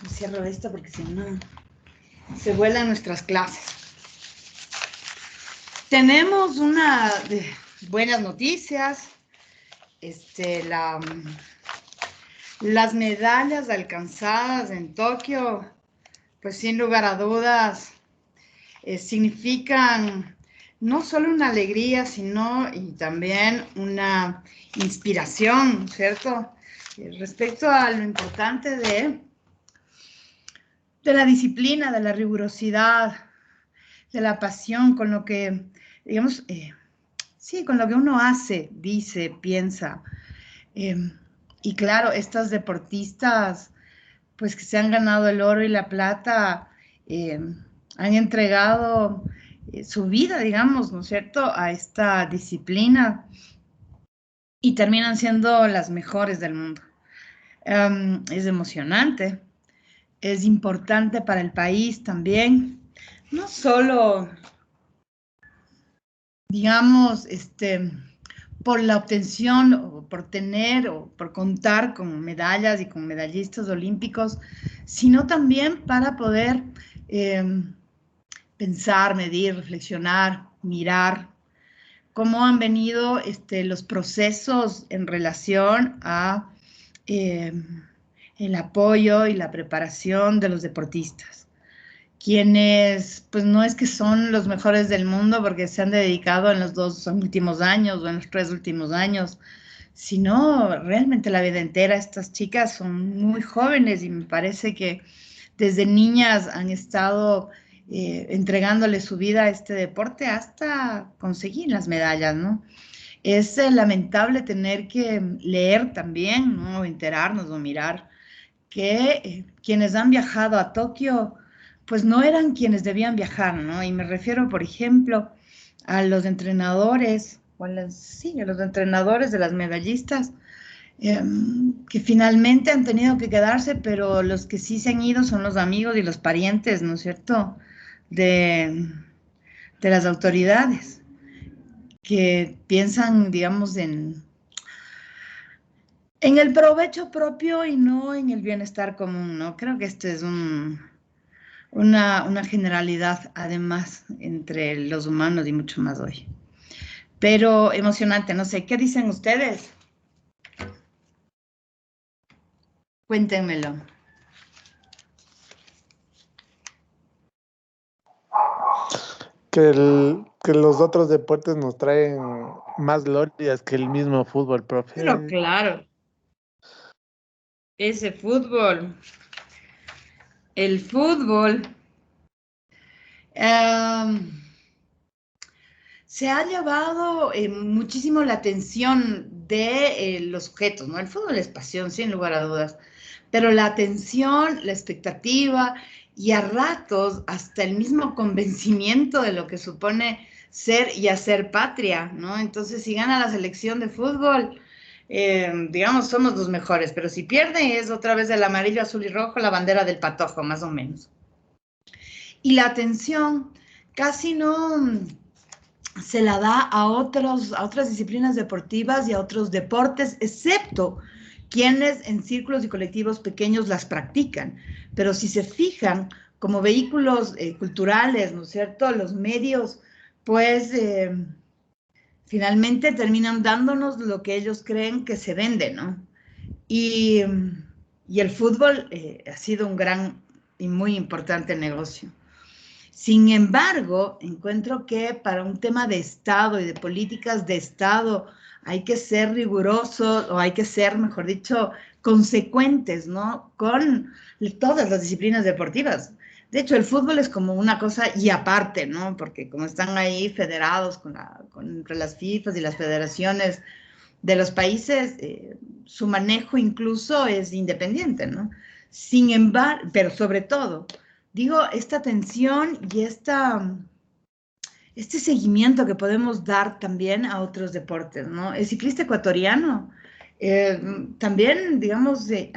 Cierro esto porque si no se vuelan nuestras clases. Tenemos buenas noticias. Las medallas alcanzadas en Tokio, pues sin lugar a dudas, significan no solo una alegría, sino y también una inspiración, ¿cierto? Respecto a lo importante de la disciplina, de la rigurosidad, de la pasión con lo que, digamos, sí, con lo que uno hace, dice, piensa. Y claro, estas deportistas, pues que se han ganado el oro y la plata, han entregado su vida, digamos, ¿no es cierto?, a esta disciplina y terminan siendo las mejores del mundo. Es emocionante, es importante para el país también, no solo, digamos, por la obtención o por tener o por contar con medallas y con medallistas olímpicos, sino también para poder pensar, medir, reflexionar, mirar cómo han venido los procesos en relación a el apoyo y la preparación de los deportistas, quienes pues no es que son los mejores del mundo porque se han dedicado en los 2 últimos años o en los 3 últimos años, sino realmente la vida entera. Estas chicas son muy jóvenes y me parece que desde niñas han estado entregándole su vida a este deporte hasta conseguir las medallas, ¿no? Es lamentable tener que leer también, ¿no?, enterarnos o mirar que quienes han viajado a Tokio, pues no eran quienes debían viajar, ¿no? Y me refiero, por ejemplo, a los entrenadores, sí, a los entrenadores de las medallistas, que finalmente han tenido que quedarse, pero los que sí se han ido son los amigos y los parientes, ¿no es cierto?, de las autoridades, que piensan, digamos, en el provecho propio y no en el bienestar común, ¿no? Creo que esto es una generalidad, además, entre los humanos y mucho más hoy. Pero emocionante, no sé, ¿qué dicen ustedes? Cuéntenmelo. Que los otros deportes nos traen más glorias que el mismo fútbol, profe. Pero claro, ese fútbol, el fútbol, se ha llevado muchísimo la atención de los sujetos, ¿no? El fútbol es pasión, sin lugar a dudas, pero la atención, la expectativa y a ratos hasta el mismo convencimiento de lo que supone ser y hacer patria, ¿no? Entonces, si gana la selección de fútbol, digamos, somos los mejores, pero si pierde es otra vez el amarillo, azul y rojo, la bandera del patojo, más o menos. Y la atención casi no se la da a otras disciplinas deportivas y a otros deportes, excepto quienes en círculos y colectivos pequeños las practican. Pero si se fijan, como vehículos culturales, ¿no es cierto?, los medios, pues finalmente terminan dándonos lo que ellos creen que se vende, ¿no? Y el fútbol ha sido un gran y muy importante negocio. Sin embargo, encuentro que para un tema de Estado y de políticas de Estado hay que ser rigurosos, o hay que ser, mejor dicho, consecuentes, ¿no?, con todas las disciplinas deportivas. De hecho, el fútbol es como una cosa y aparte, ¿no?, porque como están ahí federados entre las FIFAs y las federaciones de los países, su manejo incluso es independiente, ¿no? Sin embargo, pero sobre todo, digo, esta atención y este seguimiento que podemos dar también a otros deportes, ¿no? El ciclista ecuatoriano, también, digamos, de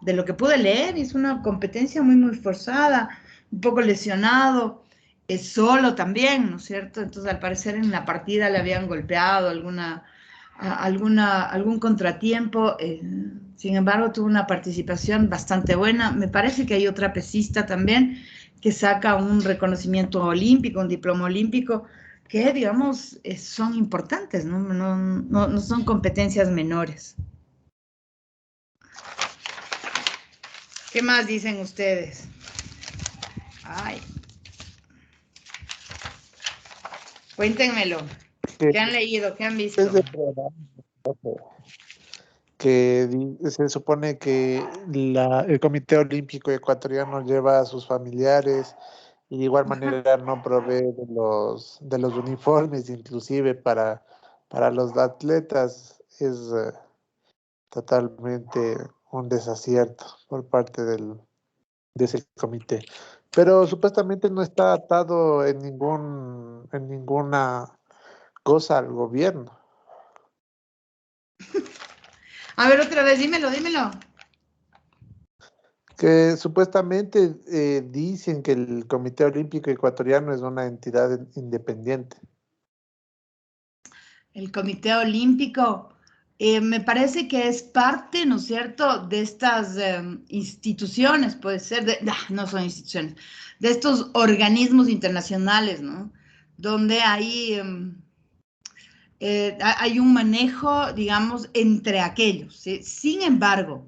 lo que pude leer, es una competencia muy, muy forzada, un poco lesionado, es solo también, ¿no es cierto? Entonces, al parecer, en la partida le habían golpeado algún contratiempo, Sin embargo, tuvo una participación bastante buena. Me parece que hay otra pesista también que saca un reconocimiento olímpico, un diploma olímpico, que, digamos, son importantes, ¿no? No son competencias menores. ¿Qué más dicen ustedes? Ay. Cuéntenmelo. Que ¿Qué han leído? ¿Qué han visto? es de programa, se supone que el Comité Olímpico Ecuatoriano lleva a sus familiares y de igual manera no provee de los uniformes, inclusive para los atletas. Es totalmente un desacierto por parte de ese comité. Pero supuestamente no está atado en ninguna cosa al gobierno. A ver, otra vez, dímelo. Que supuestamente dicen que el Comité Olímpico Ecuatoriano es una entidad independiente. El Comité Olímpico, me parece que es parte, ¿no es cierto?, de estas instituciones, puede ser, no son instituciones, de estos organismos internacionales, ¿no? Donde hay un manejo, digamos, entre aquellos, ¿sí? Sin embargo,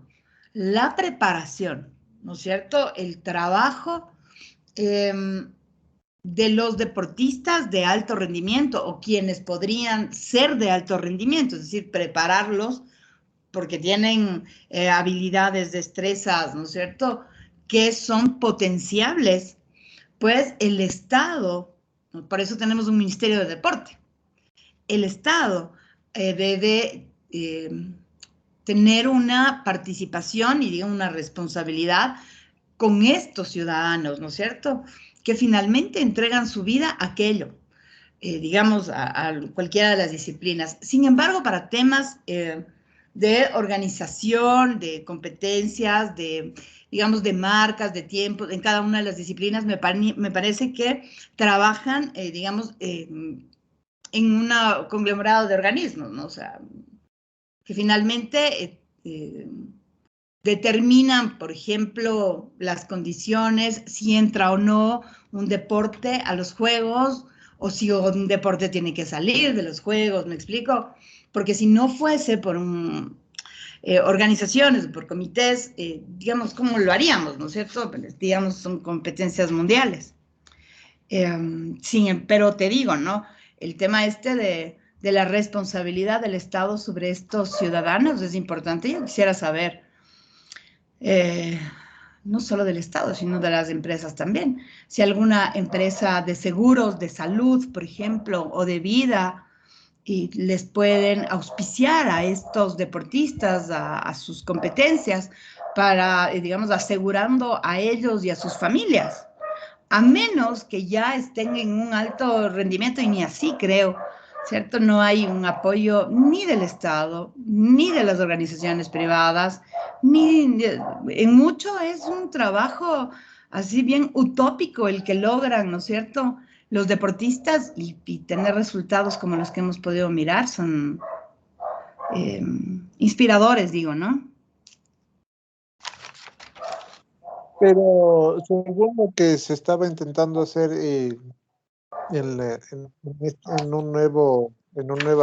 la preparación, ¿no es cierto?, el trabajo de los deportistas de alto rendimiento o quienes podrían ser de alto rendimiento, es decir, prepararlos porque tienen habilidades, destrezas, ¿no es cierto?, que son potenciables, pues el Estado, ¿no? Por eso tenemos un Ministerio de Deporte, el Estado debe tener una participación y digamos, una responsabilidad con estos ciudadanos, ¿no es cierto?, que finalmente entregan su vida a aquello, digamos, a cualquiera de las disciplinas. Sin embargo, para temas de organización, de competencias, digamos, de marcas, de tiempo, en cada una de las disciplinas, me parece que trabajan, digamos, en un conglomerado de organismos, ¿no? O sea, que finalmente determinan, por ejemplo, las condiciones, si entra o no un deporte a los juegos, o si un deporte tiene que salir de los juegos, ¿me explico? Porque si no fuese por organizaciones, por comités, digamos, ¿cómo lo haríamos, no es cierto? Pues, digamos, son competencias mundiales. Sí, pero te digo, ¿no? El tema este de la responsabilidad del Estado sobre estos ciudadanos es importante. Yo quisiera saber, eh, no solo del Estado, sino de las empresas también. Si alguna empresa de seguros, de salud, por ejemplo, o de vida, y les pueden auspiciar a estos deportistas, a sus competencias, para, digamos, asegurando a ellos y a sus familias, a menos que ya estén en un alto rendimiento, y ni así creo, ¿cierto? No hay un apoyo ni del Estado, ni de las organizaciones privadas, en mucho es un trabajo así bien utópico el que logran, ¿no es cierto? Los deportistas y tener resultados como los que hemos podido mirar son inspiradores, digo, ¿no? Pero según lo que se estaba intentando hacer en un nuevo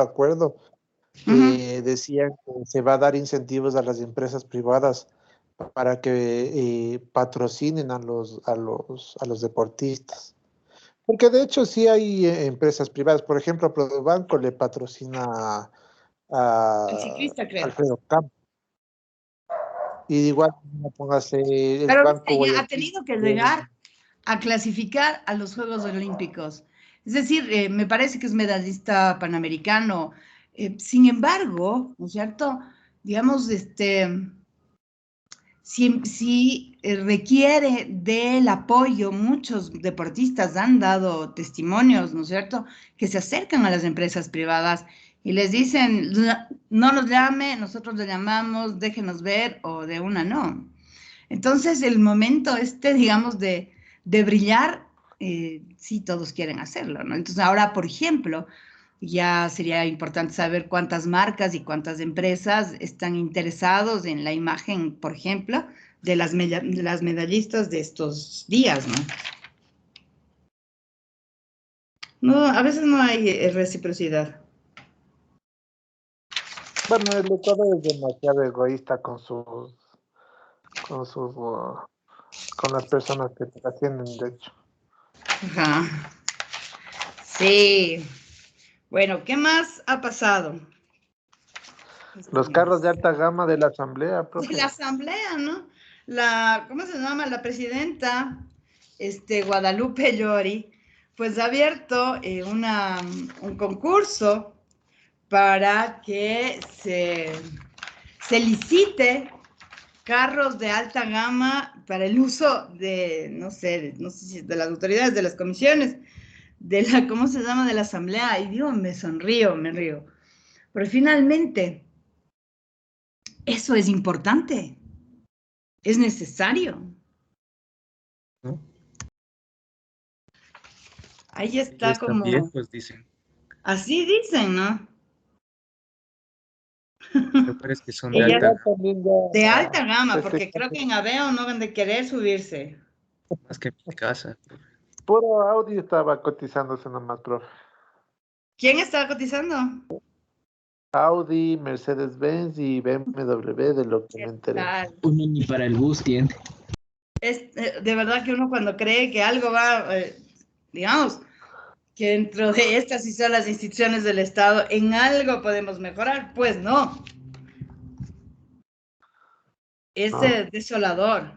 acuerdo, Uh -huh. decían que se va a dar incentivos a las empresas privadas para que patrocinen a los deportistas. Porque de hecho sí hay empresas privadas. Por ejemplo, Produbanco le patrocina El a ciclista, creo. Alfredo Campos. Y igual, póngase el Pero Banco viste, ya ha Guayaquil. tenido que llegar a clasificar a los Juegos Olímpicos. Es decir, me parece que es medallista panamericano. Sin embargo, ¿no es cierto? Digamos, si requiere del apoyo, muchos deportistas han dado testimonios, ¿no es cierto?, que se acercan a las empresas privadas y les dicen, no nos llame, nosotros le llamamos, déjenos ver, o de una no. Entonces, el momento digamos, de brillar, sí, todos quieren hacerlo, ¿no? Entonces, ahora, por ejemplo, Ya sería importante saber cuántas marcas y cuántas empresas están interesados en la imagen, por ejemplo, de las medallistas de estos días, ¿no? No, a veces no hay reciprocidad. Bueno, el Ecuador es demasiado egoísta con las personas que trascienden, de hecho. Ajá. Sí. Bueno, ¿qué más ha pasado Los este carros de mes? alta gama de la asamblea, De la profe. asamblea, ¿no? ¿Cómo se llama? La presidenta, Guadalupe Llori, pues ha abierto un concurso para que se licite carros de alta gama para el uso de, no sé si de las autoridades, de las comisiones, ¿cómo se llama? De la asamblea. Y digo, me río. Pero finalmente, eso es importante, es necesario. ¿No? Ahí Ya está están como, viejos, dicen. así dicen, ¿no? Pero parece que son de Ella alta Igual gama, también de ya alta gama, se porque está creo que en Aveo no van de querer subirse. más que mi casa. puro Audi estaba cotizándose nomás, profe. ¿Quién está cotizando? Audi, Mercedes-Benz y BMW, de lo que me ¿Qué enteré. tal? Uno ni para el bus tiene. Es de verdad que uno cuando cree que algo va, digamos, que dentro de estas y son las instituciones del Estado, en algo podemos mejorar, pues no. Es ¿No? desolador.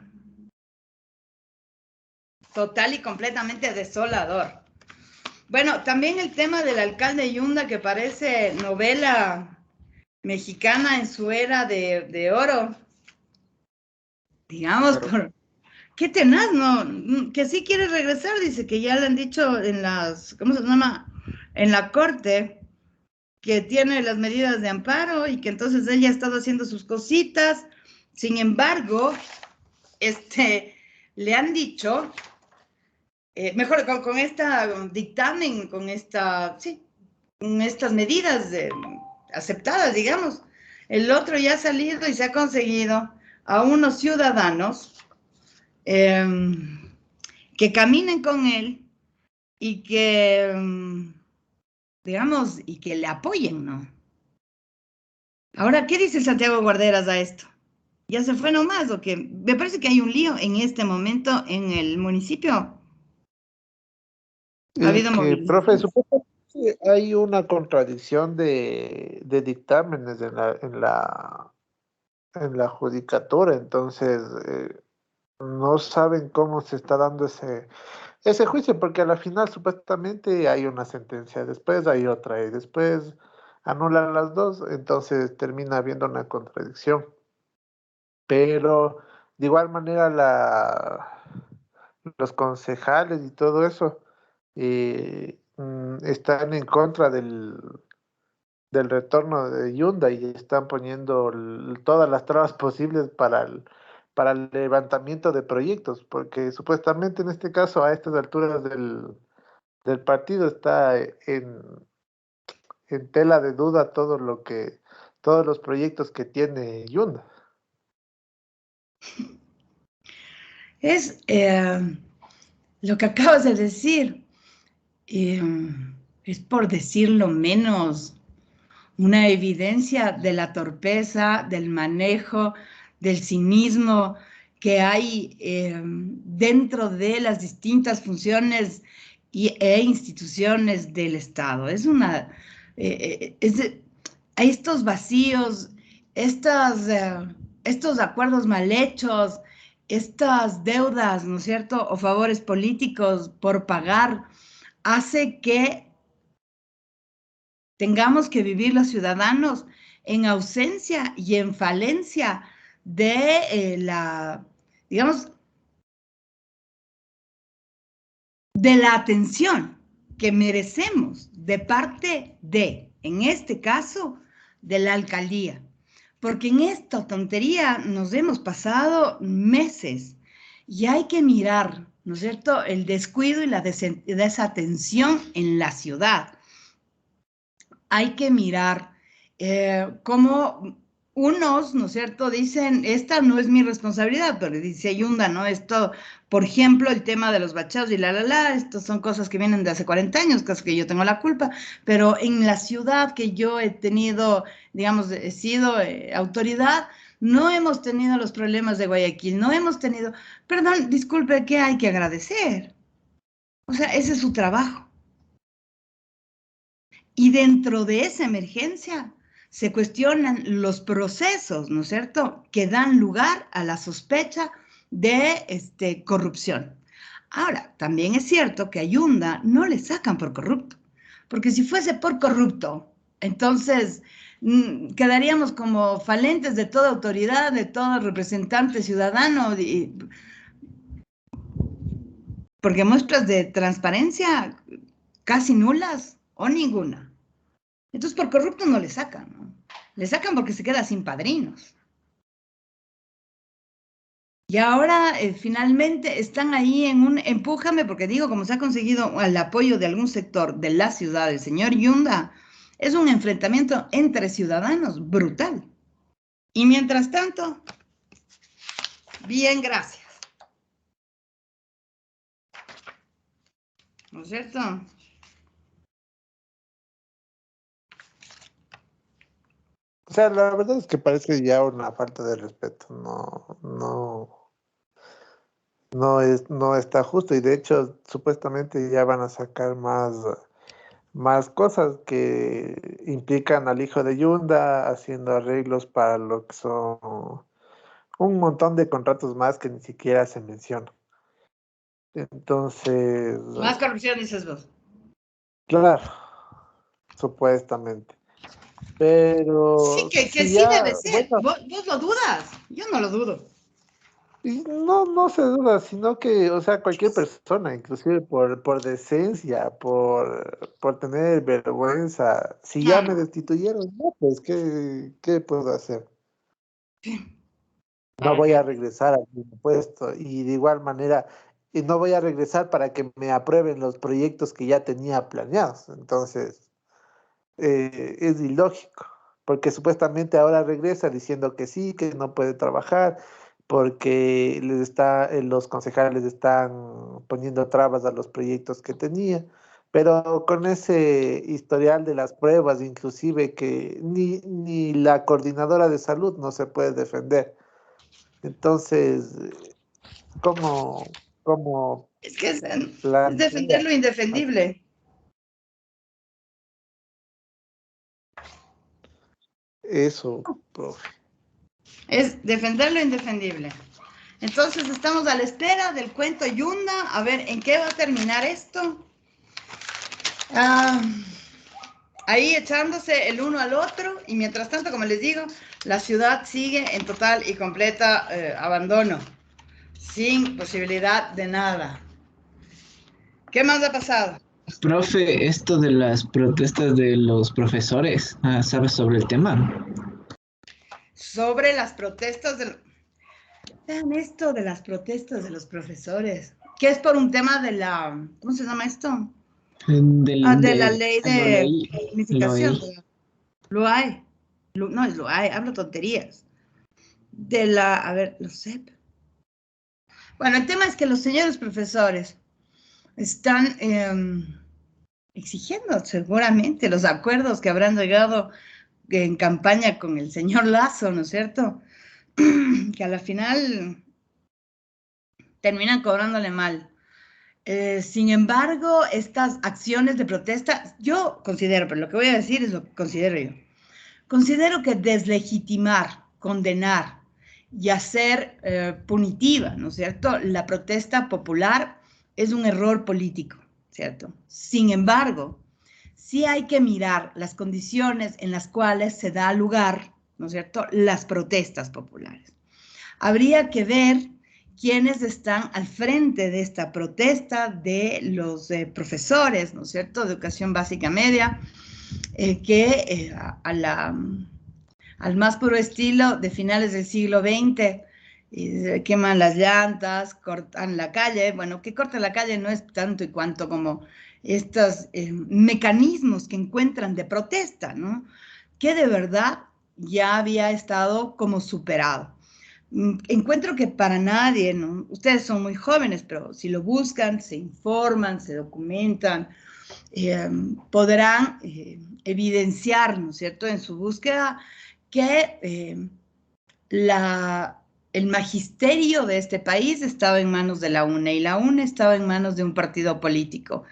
Total y completamente desolador. Bueno, también el tema del alcalde Yunda, que parece novela mexicana en su era de oro. Digamos, Claro. qué tenaz, ¿no? Que sí quiere regresar, dice que ya le han dicho en ¿cómo se llama? En la corte, que tiene las medidas de amparo y que entonces ella ha estado haciendo sus cositas. Sin embargo, le han dicho, mejor con esta dictamen, sí, con estas medidas aceptadas, digamos. El otro ya ha salido y se ha conseguido a unos ciudadanos eh, que caminen con él y que, digamos, y que le apoyen, ¿no? Ahora, ¿qué dice Santiago Guarderas a esto? ¿Ya se fue nomás o qué? Me parece que hay un lío en este momento en el municipio. Ha Es habido que, profe, movilizaciones. supuestamente hay una contradicción de dictámenes en la judicatura, entonces no saben cómo se está dando ese juicio, porque a la final supuestamente hay una sentencia, después hay otra y después anulan las dos, entonces termina habiendo una contradicción. Pero de igual manera los concejales y todo eso están en contra del retorno de Hyundai y están poniendo todas las trabas posibles para el levantamiento de proyectos, porque supuestamente en este caso a estas alturas del partido está en tela de duda todos los proyectos que tiene Hyundai. Es lo que acabas de decir. eh, es por decirlo menos, una evidencia de la torpeza, del manejo, del cinismo que hay dentro de las distintas funciones e instituciones del Estado. Hay estos vacíos, estos acuerdos mal hechos, estas deudas, ¿no es cierto?, o favores políticos por pagar, hace que tengamos que vivir los ciudadanos en ausencia y en falencia de digamos, de la atención que merecemos de parte en este caso, de la alcaldía. Porque en esta tontería nos hemos pasado meses y hay que mirar, ¿no es cierto?, el descuido y la desatención en la ciudad. hay que mirar cómo unos, ¿no es cierto?, dicen, esta no es mi responsabilidad, pero dice Yunda, ¿no? Esto, por ejemplo, el tema de los bachados y estas son cosas que vienen de hace 40 años, cosas que yo tengo la culpa, pero en la ciudad que yo he tenido, digamos, he sido autoridad, no hemos tenido los problemas de Guayaquil, no hemos tenido, perdón, disculpe, ¿qué hay que agradecer? O sea, ese es su trabajo. Y dentro de esa emergencia se cuestionan los procesos, ¿no es cierto?, que dan lugar a la sospecha de corrupción. Ahora, también es cierto que a Yunda no le sacan por corrupto, porque si fuese por corrupto, entonces quedaríamos como falentes de toda autoridad, de todo representante ciudadano, porque muestras de transparencia casi nulas o ninguna. Entonces, por corrupto no le sacan, ¿no? Le sacan porque se queda sin padrinos. Y ahora, finalmente, están ahí en un empújame, porque digo, como se ha conseguido el apoyo de algún sector de la ciudad del señor Yunda, es un enfrentamiento entre ciudadanos brutal. Y mientras tanto, bien, gracias. ¿No es cierto? O sea, la verdad es que parece ya una falta de respeto. No está justo. Y de hecho, supuestamente ya van a sacar más cosas que implican al hijo de Yunda haciendo arreglos para lo que son un montón de contratos más que ni siquiera se mencionan. Entonces, Más corrupción, dices vos. claro, supuestamente. Sí, Pero que si sí ya, debe ser. bueno, ¿Vos lo dudas? Yo no lo dudo. y no se duda, sino que, o sea, cualquier persona, inclusive por decencia, por tener vergüenza, si ya me No, destituyeron, no, pues, ¿qué puedo hacer? No ¿para voy a qué? regresar al mismo puesto y de igual manera, y no voy a regresar para que me aprueben los proyectos que ya tenía planeados. Entonces, es ilógico, porque supuestamente ahora regresa diciendo que sí, que no puede trabajar, porque los concejales están poniendo trabas a los proyectos que tenía, pero con ese historial de las pruebas, inclusive que ni la coordinadora de salud no se puede defender. Entonces, ¿cómo Es que es defender plantea? lo indefendible. Eso, profe? Es defender lo indefendible. Entonces estamos a la espera del cuento Yunda, a ver en qué va a terminar esto. Ahí echándose el uno al otro y mientras tanto, como les digo, la ciudad sigue en total y completa abandono, sin posibilidad de nada. ¿Qué más ha pasado? Profe, esto de las protestas de los profesores, ¿sabes sobre el tema? Sobre las protestas Vean esto de las protestas de los profesores, que es por un tema de la, ¿cómo se llama esto? De la ley Lo de leí, lo unificación. leí. Lo hay. No es lo hay, hablo tonterías. De la, a ver, lo sé. Bueno, el tema es que los señores profesores están exigiendo seguramente los acuerdos que habrán llegado en campaña con el señor Lazo, ¿no es cierto? Que a la final terminan cobrándole mal. Sin embargo, estas acciones de protesta, yo considero, pero lo que voy a decir es lo que considero yo. Considero que deslegitimar, condenar y hacer punitiva, ¿no es cierto?, la protesta popular es un error político, ¿cierto? Sin embargo, sí hay que mirar las condiciones en las cuales se da lugar, ¿no es cierto?, las protestas populares. Habría que ver quiénes están al frente de esta protesta de los profesores, ¿no es cierto?, de educación básica media, que al más puro estilo de finales del siglo XX, queman las llantas, cortan la calle. Bueno, que cortan la calle no es tanto y cuanto como estos mecanismos que encuentran de protesta, ¿no? Que de verdad ya había estado como superado. Encuentro que para nadie, ¿no? Ustedes son muy jóvenes, pero si lo buscan, se informan, se documentan, podrán evidenciar, ¿no es cierto?, en su búsqueda que el magisterio de este país estaba en manos de la UNE y la UNE estaba en manos de un partido político.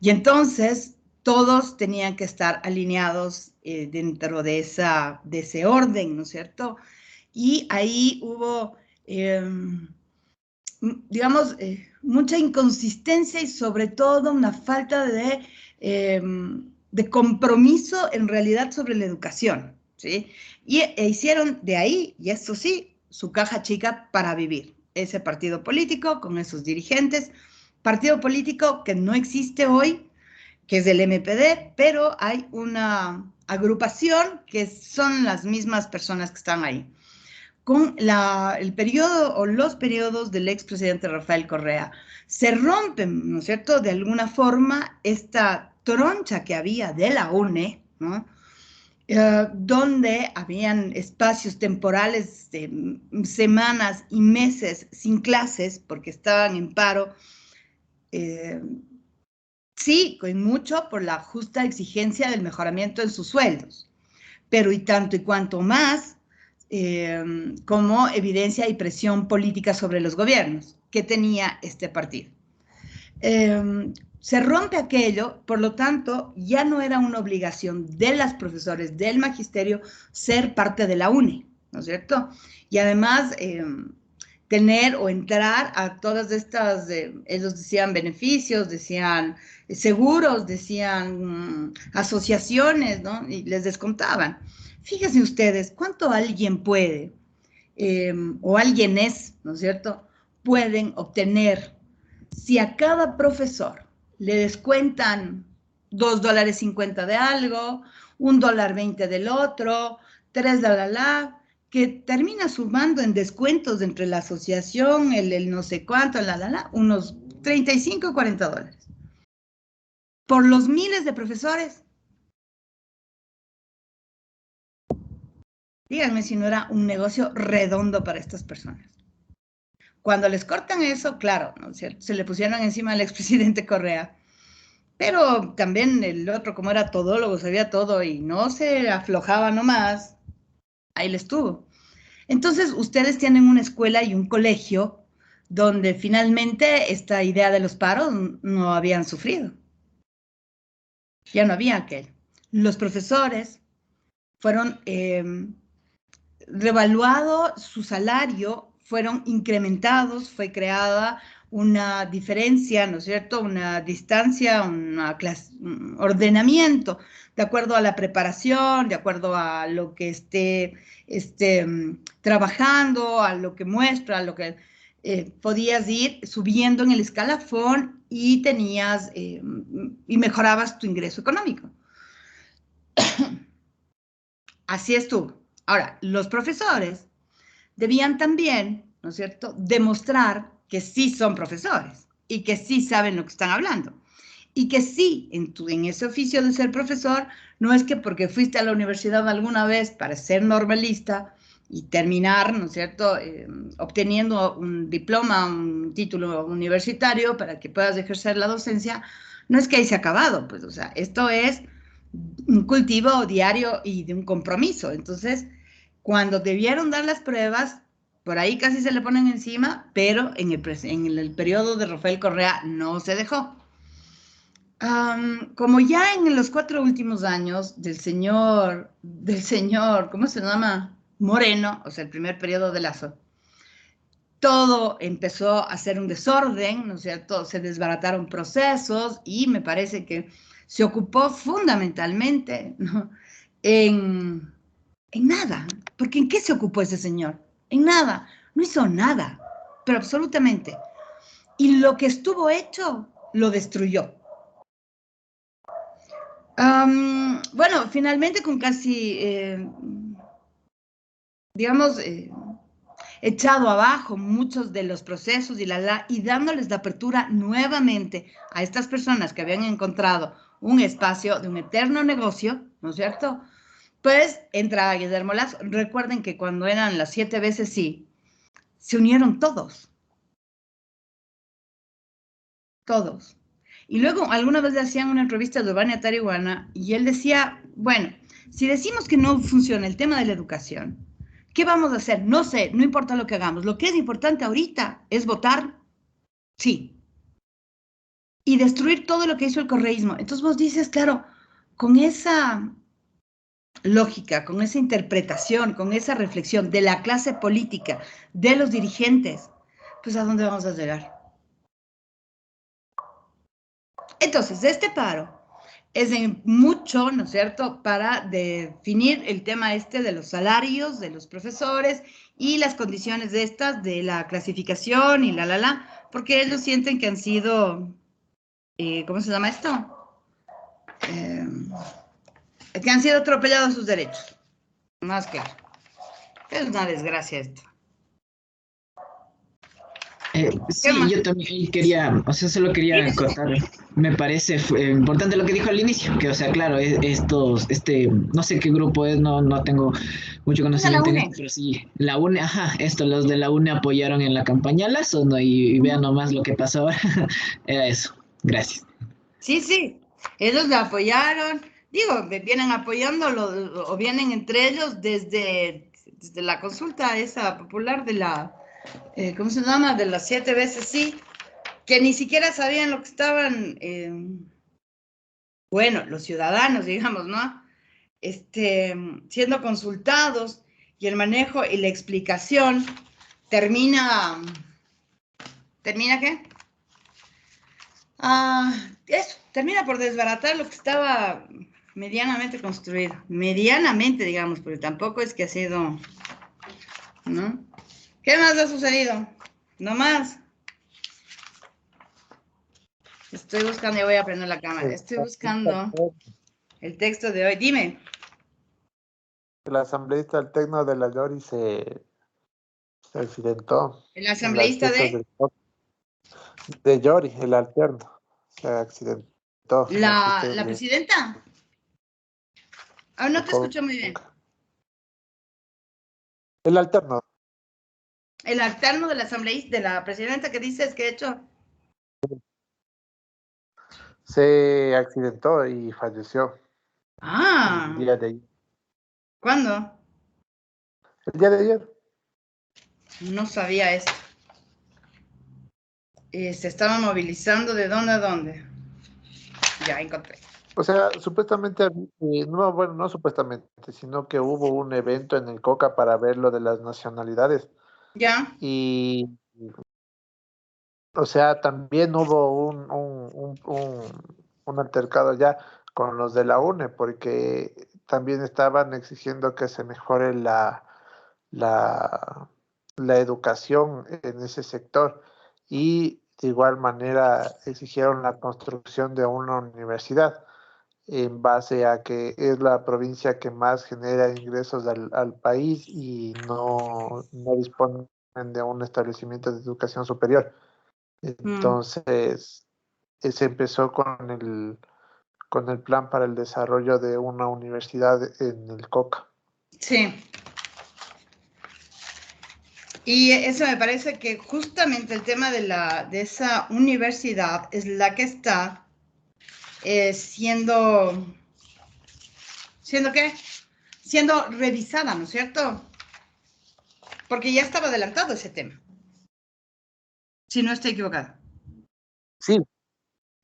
Y entonces todos tenían que estar alineados dentro de ese orden, ¿no es cierto? Y ahí hubo, digamos, mucha inconsistencia y sobre todo una falta de compromiso en realidad sobre la educación, ¿sí? Y hicieron de ahí, y eso sí, su caja chica para vivir. Ese partido político con esos dirigentes, partido político que no existe hoy, que es del MPD, pero hay una agrupación que son las mismas personas que están ahí. Con el periodo o los periodos del expresidente Rafael Correa, se rompen, ¿no es cierto?, de alguna forma esta troncha que había de la UNE, ¿no?, donde habían espacios temporales de semanas y meses sin clases porque estaban en paro, sí, con mucho por la justa exigencia del mejoramiento en sus sueldos, pero y tanto y cuanto más como evidencia y presión política sobre los gobiernos que tenía este partido. Se rompe aquello, por lo tanto, ya no era una obligación de las profesores del magisterio ser parte de la UNE, ¿no es cierto? Y además, tener o entrar a todas estas, ellos decían beneficios, decían seguros, decían asociaciones, ¿no? Y les descontaban. Fíjense ustedes, ¿cuánto alguien puede, o alguien es, ¿no es cierto?, pueden obtener si a cada profesor le descuentan $2.50 de algo, $1.20 del otro, 3 que termina sumando en descuentos entre la asociación, el no sé cuánto, unos $35 o $40. Por los miles de profesores. Díganme si no era un negocio redondo para estas personas. Cuando les cortan eso, claro, ¿no es cierto?, se le pusieron encima al expresidente Correa, pero también el otro, como era todólogo, sabía todo y no se aflojaba nomás, ahí le estuvo. Entonces, ustedes tienen una escuela y un colegio donde finalmente esta idea de los paros no habían sufrido. Ya no había aquel. Los profesores fueron revaluado su salario, fueron incrementados, fue creada una diferencia, ¿no es cierto?, una distancia, un ordenamiento, de acuerdo a la preparación, de acuerdo a lo que esté trabajando, a lo que muestra, a lo que podías ir subiendo en el escalafón y tenías y mejorabas tu ingreso económico. Así estuvo. Ahora, los profesores debían también, ¿no es cierto?, demostrar que sí son profesores y que sí saben lo que están hablando. Y que sí, en ese oficio de ser profesor, no es que porque fuiste a la universidad alguna vez para ser normalista y terminar, ¿no es cierto?, obteniendo un diploma, un título universitario para que puedas ejercer la docencia, no es que ahí se ha acabado, pues, o sea, esto es un cultivo diario y de un compromiso. Entonces, cuando debieron dar las pruebas, por ahí casi se le ponen encima, pero en el periodo de Rafael Correa no se dejó. Como ya en los 4 últimos años del señor, ¿cómo se llama?, Moreno, o sea, el primer periodo de Lazo, todo empezó a ser un desorden, ¿no es cierto?, se desbarataron procesos y me parece que se ocupó fundamentalmente, ¿no?, en nada. Porque ¿en qué se ocupó ese señor? En nada. No hizo nada, pero absolutamente. Y lo que estuvo hecho, lo destruyó. Bueno, finalmente con casi, digamos, echado abajo muchos de los procesos y dándoles la apertura nuevamente a estas personas que habían encontrado un espacio de un eterno negocio, ¿no es cierto? Pues entra Guillermo Lazo. Recuerden que cuando eran las 7 veces sí, se unieron todos. Todos. Y luego alguna vez le hacían una entrevista a Giovanni Tarihuana y él decía, bueno, si decimos que no funciona el tema de la educación, ¿qué vamos a hacer? No sé, no importa lo que hagamos. Lo que es importante ahorita es votar, sí, y destruir todo lo que hizo el correísmo. Entonces vos dices, claro, con esa lógica, con esa interpretación, con esa reflexión de la clase política, de los dirigentes, pues ¿a dónde vamos a llegar? Entonces, este paro es en mucho, ¿no es cierto?, para definir el tema este de los salarios de los profesores y las condiciones de estas, de la clasificación y porque ellos sienten que han sido, ¿cómo se llama esto? Que han sido atropellados sus derechos. Más claro. Es una desgracia esto. ¿Qué Sí, más? yo también quería, o sea, solo quería acotar. Me parece importante lo que dijo al inicio, que, o sea, claro, no sé qué grupo es, no tengo mucho Venga, la conocimiento en esto, UNE. pero sí, la UNE, ajá, los de la UNE apoyaron en la campaña Lazo, ¿no? Y vean nomás lo que pasó ahora, era eso. Gracias. Sí, sí. Ellos la apoyaron. Digo, vienen apoyándolo o vienen entre ellos desde la consulta esa popular de ¿cómo se llama? De las 7 veces sí, que ni siquiera sabían lo que estaban, bueno, los ciudadanos, digamos, ¿no? Siendo consultados y el manejo y la explicación ¿termina qué? Eso, termina por desbaratar lo que estaba medianamente construido. Medianamente, digamos, pero tampoco es que ha sido, ¿no? ¿Qué más ha sucedido? No más. Estoy buscando, ya voy a prender la cámara. Estoy buscando el texto de hoy. Dime. El asambleísta alterno de la Llori se accidentó El en las asambleísta fiestas de Llori, el alterno. Se accidentó en las fiestas la de presidenta. No te escucho muy bien. Conca. El alterno El alterno del asambleísta, de la presidenta que dices que he hecho. se accidentó y falleció el Ah, día de ayer. ¿cuándo? El día de ayer. No sabía esto. Se estaban movilizando de dónde a dónde. Ya encontré. O sea, supuestamente, no, bueno, no supuestamente, sino que hubo un evento en el Coca para ver lo de las nacionalidades. Ya. Y, o sea, también hubo un altercado ya con los de la UNE, porque también estaban exigiendo que se mejore la, la educación en ese sector. Y de igual manera exigieron la construcción de una universidad en base a que es la provincia que más genera ingresos al país y no disponen de un establecimiento de educación superior. Mm, Entonces, se empezó con el plan para el desarrollo de una universidad en el Coca. sí. Y eso me parece que justamente el tema de esa universidad es la que está ¿siendo qué? Siendo revisada, ¿no es cierto? Porque ya estaba adelantado ese tema. Si no estoy equivocada. Sí,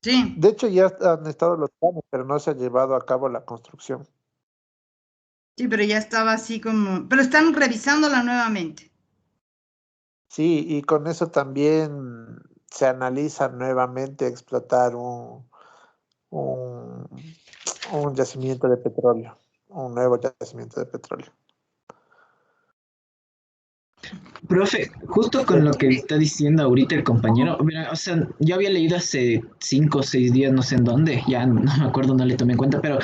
Sí. de hecho ya han estado los planes, pero no se ha llevado a cabo la construcción. Sí, pero ya estaba así como. Pero están revisándola nuevamente. Sí, y con eso también se analiza nuevamente explotar un, un yacimiento de petróleo, un nuevo yacimiento de petróleo. Profe, justo con lo que está diciendo ahorita el compañero, mira, o sea, yo había leído hace 5 o 6 días, no sé en dónde, ya no me acuerdo, no le tomé en cuenta, pero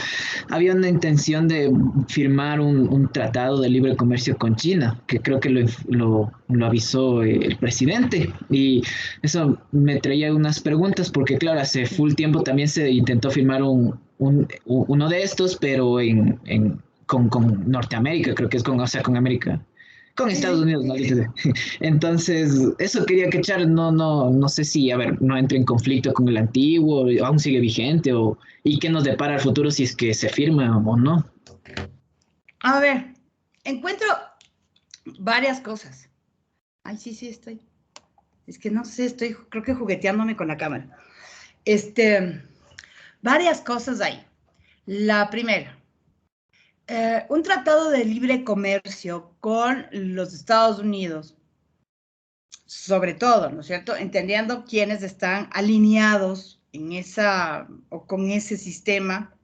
había una intención de firmar un tratado de libre comercio con China, que creo que lo avisó el presidente, y eso me traía unas preguntas, porque claro, hace full tiempo también se intentó firmar uno de estos, pero con Norteamérica, creo que es con, o sea, con América. Con Sí, Estados sí. Unidos, maldito sea. Entonces, eso quería cachar, no sé si, a ver, no entre en conflicto con el antiguo, aún sigue vigente, y qué nos depara el futuro si es que se firma o no. A ver, encuentro varias cosas. Ay, sí, sí, estoy. Es que no sé, estoy, creo que jugueteándome con la cámara. Varias cosas ahí. La primera, un tratado de libre comercio con los Estados Unidos, sobre todo, ¿no es cierto? Entendiendo quiénes están alineados en esa o con ese sistema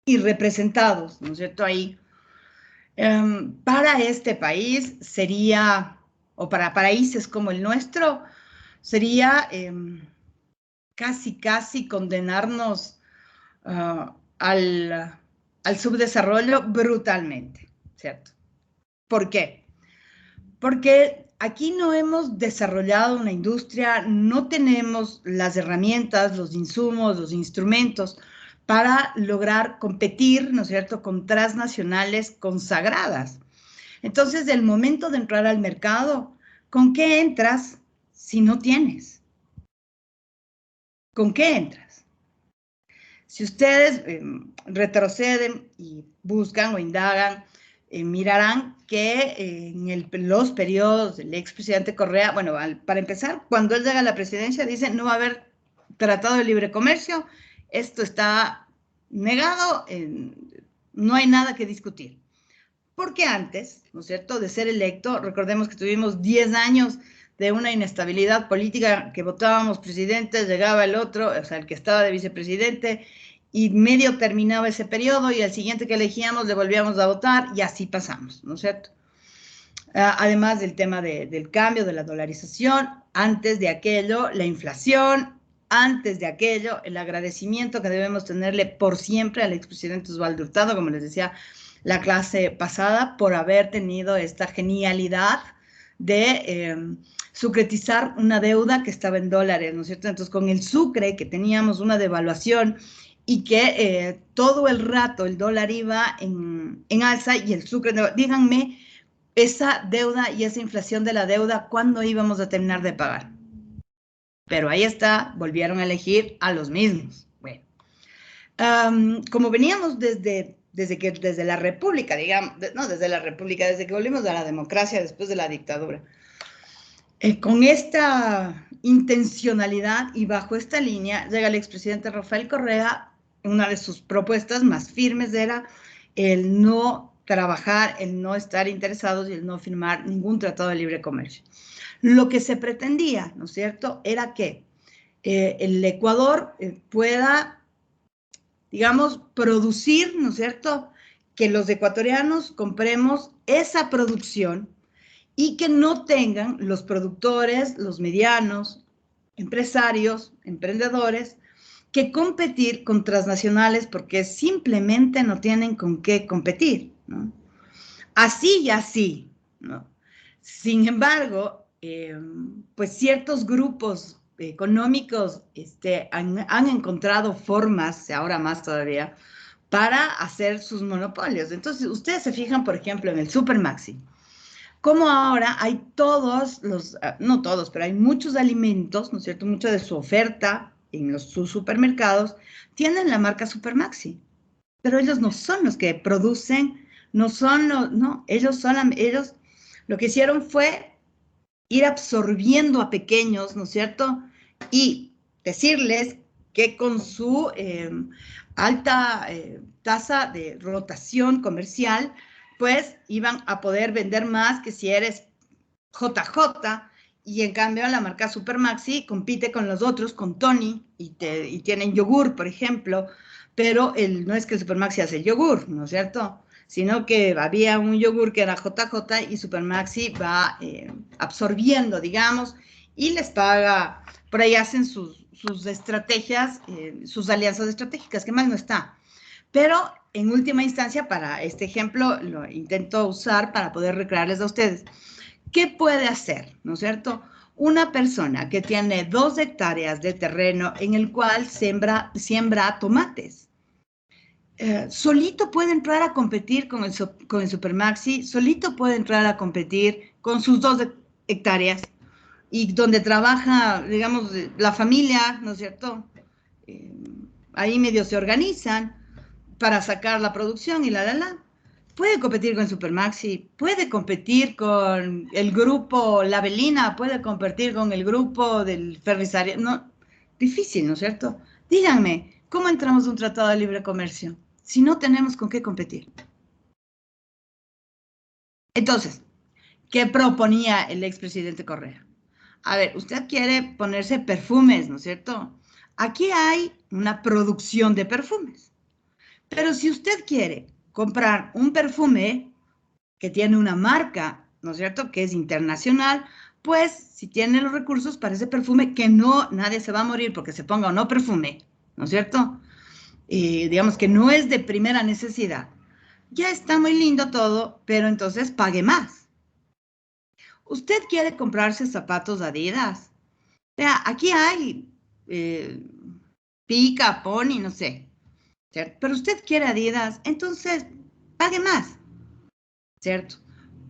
y representados, ¿no es cierto? Ahí. Para este país sería, o para países como el nuestro, sería casi condenarnos al subdesarrollo brutalmente, ¿cierto? ¿Por qué? Porque aquí no hemos desarrollado una industria, no tenemos las herramientas, los insumos, los instrumentos para lograr competir, ¿no es cierto?, con transnacionales consagradas. Entonces, el momento de entrar al mercado, ¿con qué entras si no tienes? ¿Con qué entras? Si ustedes retroceden y buscan o indagan, mirarán que los periodos del expresidente Correa, bueno, para empezar, cuando él llega a la presidencia, dice no va a haber tratado de libre comercio, esto está negado, no hay nada que discutir. Porque antes, ¿no es cierto?, de ser electo, recordemos que tuvimos 10 años de una inestabilidad política, que votábamos presidente, llegaba el otro, o sea, el que estaba de vicepresidente, y medio terminaba ese periodo, y al siguiente que elegíamos le volvíamos a votar, y así pasamos, ¿no es cierto? Además del tema del cambio, de la dolarización, antes de aquello, la inflación, antes de aquello, el agradecimiento que debemos tenerle por siempre al expresidente Osvaldo Hurtado, como les decía la clase pasada, por haber tenido esta genialidad de sucretizar una deuda que estaba en dólares, ¿no es cierto? Entonces, con el sucre, que teníamos una devaluación y que todo el rato el dólar iba en alza y el sucre, díganme, esa deuda y esa inflación de la deuda, ¿cuándo íbamos a terminar de pagar? Pero ahí está, volvieron a elegir a los mismos. Bueno, como veníamos desde la República, digamos, no desde la República, desde que volvimos a la democracia después de la dictadura, con esta intencionalidad y bajo esta línea, llega el expresidente Rafael Correa, una de sus propuestas más firmes era el no trabajar, el no estar interesados y el no firmar ningún tratado de libre comercio. Lo que se pretendía, ¿no es cierto?, era que el Ecuador pueda, digamos, producir, ¿no es cierto?, que los ecuatorianos compremos esa producción y que no tengan los productores, los medianos, empresarios, emprendedores, que competir con transnacionales porque simplemente no tienen con qué competir, ¿no? Así y así, ¿no? Sin embargo, pues ciertos grupos económicos han encontrado formas, ahora más todavía, para hacer sus monopolios. Entonces, ustedes se fijan, por ejemplo, en el Supermaxi, como ahora hay todos los, no todos, pero hay muchos alimentos, ¿no es cierto?, mucha de su oferta en sus supermercados, tienen la marca Supermaxi, pero ellos no son los que producen, no, ellos lo que hicieron fue ir absorbiendo a pequeños, ¿no es cierto?, y decirles que con su alta tasa de rotación comercial, pues iban a poder vender más que si eres JJ, y en cambio la marca Supermaxi compite con los otros, con Tony, y tienen yogur, por ejemplo, pero no es que el Supermaxi hace yogur, ¿no es cierto?, sino que había un yogur que era JJ y Supermaxi va absorbiendo, digamos, y les paga, por ahí hacen sus estrategias, sus alianzas estratégicas, que más no está. Pero en última instancia, para este ejemplo, lo intento usar para poder recrearles a ustedes. ¿Qué puede hacer, no es cierto? Una persona que tiene 2 hectáreas de terreno en el cual siembra tomates. Solito puede entrar a competir con el Supermaxi, solito puede entrar a competir con sus 2 hectáreas y donde trabaja, digamos, la familia, ¿no es cierto? Ahí medio se organizan para sacar la producción y puede competir con Supermaxi, puede competir con el grupo La Velina, puede competir con el grupo del Ferrizario. No, difícil, ¿no es cierto? Díganme, ¿cómo entramos a un tratado de libre comercio si no tenemos con qué competir? Entonces, ¿qué proponía el expresidente Correa? A ver, usted quiere ponerse perfumes, ¿no es cierto? Aquí hay una producción de perfumes. Pero si usted quiere comprar un perfume que tiene una marca, ¿no es cierto?, que es internacional, pues si tiene los recursos para ese perfume, que no, nadie se va a morir porque se ponga o no perfume, ¿no es cierto? Digamos que no es de primera necesidad. Ya está muy lindo todo, pero entonces pague más. Usted quiere comprarse zapatos Adidas. Vea, aquí hay Pica, Pony, no sé, ¿cierto? Pero usted quiere Adidas, entonces pague más, ¿cierto?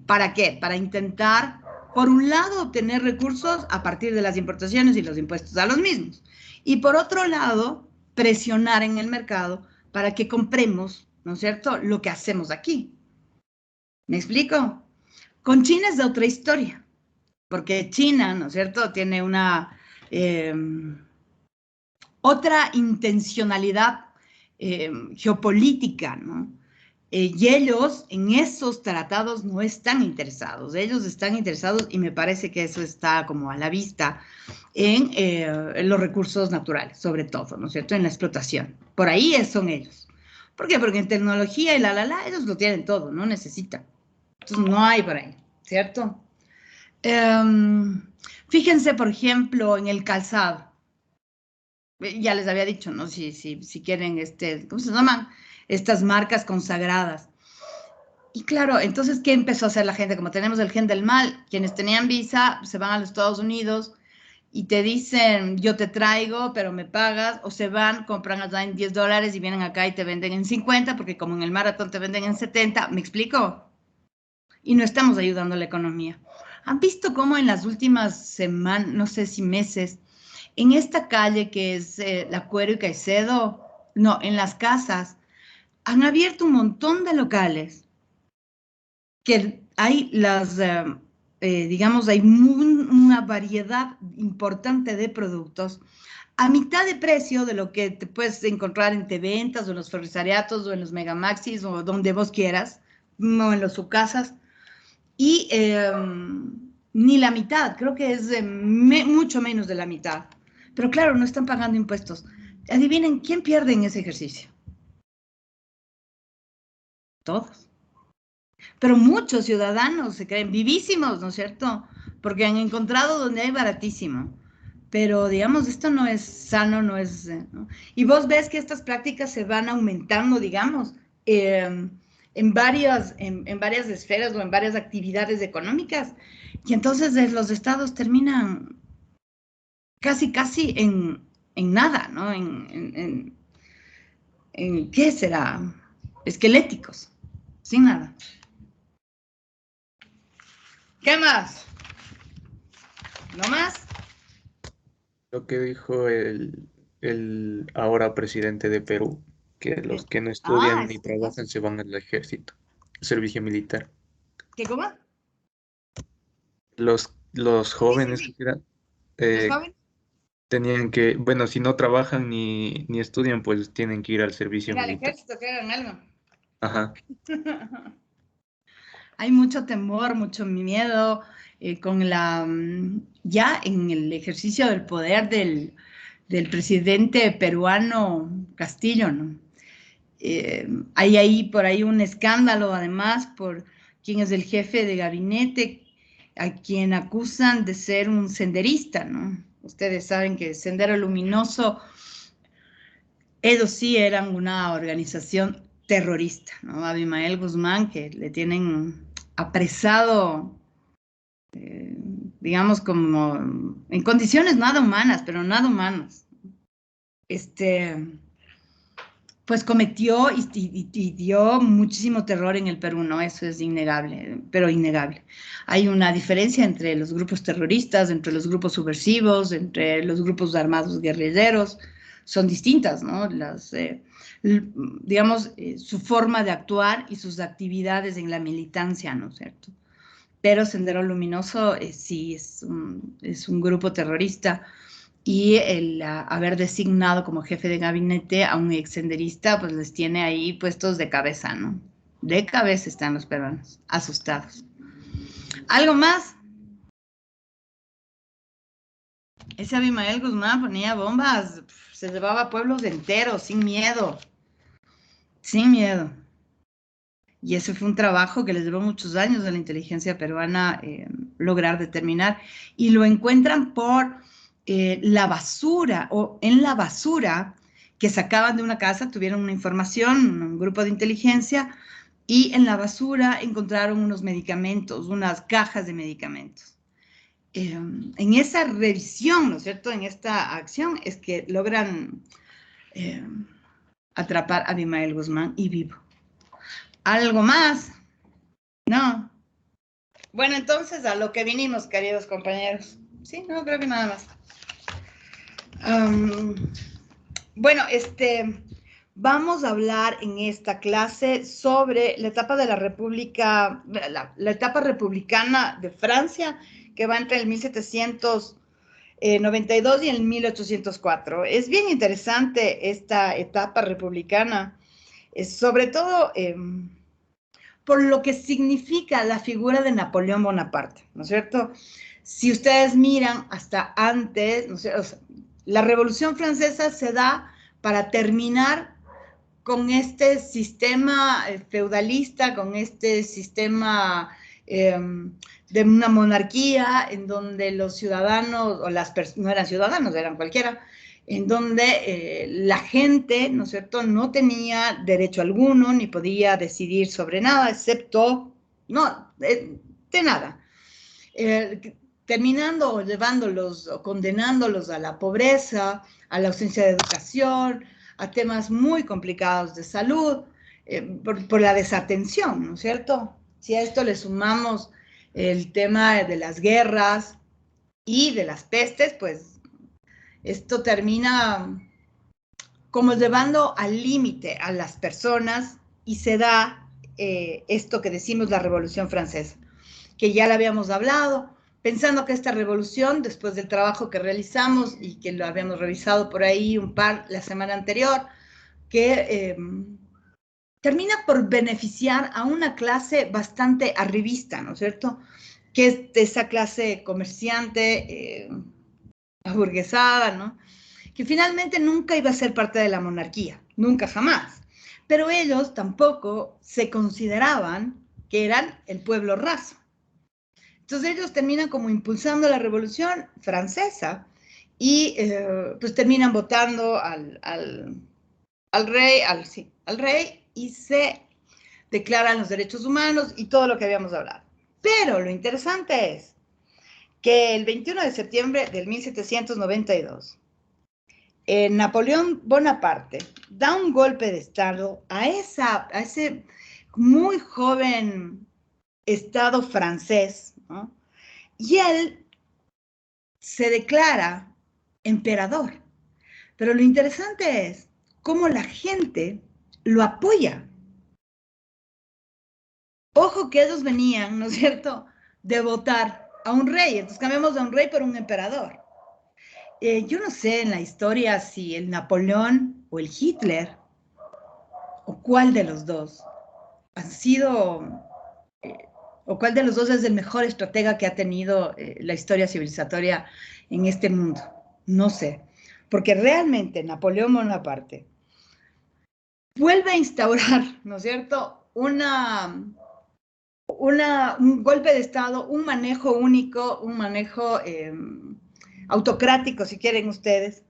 ¿Para qué? Para intentar, por un lado, obtener recursos a partir de las importaciones y los impuestos a los mismos. Y por otro lado, presionar en el mercado para que compremos, ¿no es cierto?, lo que hacemos aquí. ¿Me explico? Con China es de otra historia, porque China, ¿no es cierto?, tiene una otra intencionalidad geopolítica, ¿no? Y ellos en esos tratados no están interesados. Ellos están interesados, y me parece que eso está como a la vista, en los recursos naturales, sobre todo, ¿no es cierto?, en la explotación. Por ahí son ellos. ¿Por qué? Porque en tecnología y ellos lo tienen todo, no necesitan. Entonces no hay por ahí, ¿cierto? Fíjense, por ejemplo, en el calzado. Ya les había dicho, ¿no? Si quieren, ¿cómo se llaman? Estas marcas consagradas. Y claro, entonces, ¿qué empezó a hacer la gente? Como tenemos el gen del mal, quienes tenían visa se van a los Estados Unidos y te dicen, yo te traigo, pero me pagas, o se van, compran allá en $10 y vienen acá y te venden en 50, porque como en el maratón te venden en 70, ¿me explico? Y no estamos ayudando a la economía. ¿Han visto cómo en las últimas semanas, no sé si meses, en esta calle que es La Cuero y Caicedo, no, en las casas, han abierto un montón de locales que hay digamos, hay una variedad importante de productos a mitad de precio de lo que te puedes encontrar en T-Ventas o en los ferrisariatos o en los Megamaxis o donde vos quieras, o en los subcasas, y ni la mitad, creo que es mucho menos de la mitad. Pero claro, no están pagando impuestos. Adivinen, ¿quién pierde en ese ejercicio? Todos. Pero muchos ciudadanos se creen vivísimos, ¿no es cierto? Porque han encontrado donde hay baratísimo. Pero, digamos, esto no es sano, no es... ¿no? Y vos ves que estas prácticas se van aumentando, digamos, en varias esferas o en varias actividades económicas. Y entonces los estados terminan casi en nada, ¿no? En ¿qué será? Esqueléticos, sin nada. ¿Qué más? ¿No más? Lo que dijo el ahora presidente de Perú, que los que no estudian ni trabajan se van al ejército, servicio militar. ¿Qué cómo? Los jóvenes Sí. que eran, ¿Los jóvenes? tenían que, bueno, si no trabajan ni estudian, pues tienen que ir al servicio Ir al militar. ejército, que hagan algo. Ajá. Hay mucho temor, mucho miedo con ya en el ejercicio del poder del presidente peruano Castillo, ¿no? Hay ahí por ahí un escándalo, además, por quien es el jefe de gabinete, a quien acusan de ser un senderista, ¿no? Ustedes saben que Sendero Luminoso, ellos sí eran una organización terrorista, ¿no? Abimael Guzmán, que le tienen apresado, digamos, como en condiciones nada humanas, pero nada humanas. Pues cometió y dio muchísimo terror en el Perú, ¿no? Eso es innegable, pero innegable. Hay una diferencia entre los grupos terroristas, entre los grupos subversivos, entre los grupos armados guerrilleros, son distintas, ¿no? Digamos, su forma de actuar y sus actividades en la militancia, ¿no es cierto? Pero Sendero Luminoso sí es un grupo terrorista, y el haber designado como jefe de gabinete a un exsenderista, pues les tiene ahí puestos de cabeza, ¿no? De cabeza están los peruanos, asustados. ¿Algo más? Ese Abimael Guzmán ponía bombas, se llevaba pueblos enteros, sin miedo. Sin miedo. Y ese fue un trabajo que les llevó muchos años a la inteligencia peruana lograr determinar. Y lo encuentran por la basura, o en la basura que sacaban de una casa, tuvieron una información, un grupo de inteligencia, y en la basura encontraron unos medicamentos, unas cajas de medicamentos. En esa revisión, ¿no es cierto?, en esta acción, es que logran atrapar a Abimael Guzmán y vivo. ¿Algo más? No. Bueno, entonces a lo que vinimos, queridos compañeros. Sí, no, creo que nada más. Bueno, vamos a hablar en esta clase sobre la etapa de la República, la etapa republicana de Francia, que va entre el 1792 y el 1804. Es bien interesante esta etapa republicana, sobre todo por lo que significa la figura de Napoleón Bonaparte, ¿no es cierto? Si ustedes miran hasta antes, ¿no es cierto?, o sea, la Revolución Francesa se da para terminar con este sistema feudalista, con este sistema de una monarquía en donde los ciudadanos, o las personas, no eran ciudadanos, eran cualquiera, en donde la gente, ¿no es cierto?, no tenía derecho alguno, ni podía decidir sobre nada, excepto, no, de nada. Terminando o llevándolos o condenándolos a la pobreza, a la ausencia de educación, a temas muy complicados de salud, por la desatención, ¿no es cierto? Si a esto le sumamos el tema de las guerras y de las pestes, pues esto termina como llevando al límite a las personas, y se da esto que decimos la Revolución Francesa, que ya la habíamos hablado, pensando que esta revolución, después del trabajo que realizamos y que lo habíamos revisado por ahí la semana anterior, que termina por beneficiar a una clase bastante arribista, ¿no es cierto?, que es esa clase comerciante, aburguesada, ¿no?, que finalmente nunca iba a ser parte de la monarquía, nunca jamás. Pero ellos tampoco se consideraban que eran el pueblo raso. Entonces ellos terminan como impulsando la Revolución Francesa y pues terminan votando al rey, y se declaran los derechos humanos y todo lo que habíamos hablado. Pero lo interesante es que el 21 de septiembre del 1792, Napoleón Bonaparte da un golpe de Estado a ese muy joven Estado francés, ¿no?, y él se declara emperador. Pero lo interesante es cómo la gente lo apoya. Ojo que ellos venían, ¿no es cierto?, de votar a un rey. Entonces cambiamos de un rey por un emperador. Yo no sé en la historia si el Napoleón o el Hitler, o cuál de los dos han sido, o cuál de los dos es el mejor estratega que ha tenido la historia civilizatoria en este mundo. No sé, porque realmente Napoleón Bonaparte vuelve a instaurar, ¿no es cierto?, un golpe de Estado, un manejo único, un manejo autocrático, si quieren ustedes,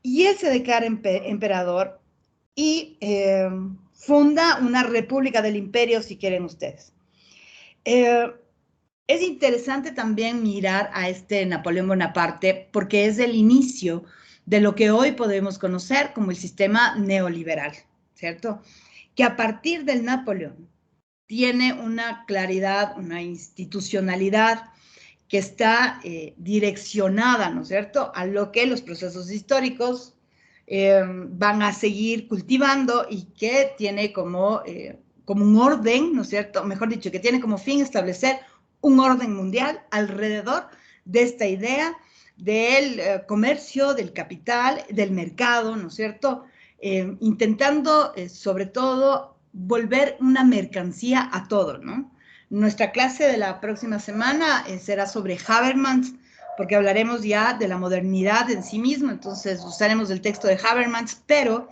y él se declara emperador y funda una república del imperio, si quieren ustedes. Es interesante también mirar a este Napoleón Bonaparte porque es el inicio de lo que hoy podemos conocer como el sistema neoliberal, ¿cierto? Que a partir del Napoleón tiene una claridad, una institucionalidad que está direccionada, ¿no es cierto?, a lo que los procesos históricos van a seguir cultivando y que tiene como un orden, ¿no es cierto?, mejor dicho, que tiene como fin establecer un orden mundial alrededor de esta idea del comercio, del capital, del mercado, ¿no es cierto?, intentando sobre todo volver una mercancía a todo, ¿no? Nuestra clase de la próxima semana será sobre Habermas, porque hablaremos ya de la modernidad en sí mismo, entonces usaremos el texto de Habermas, pero,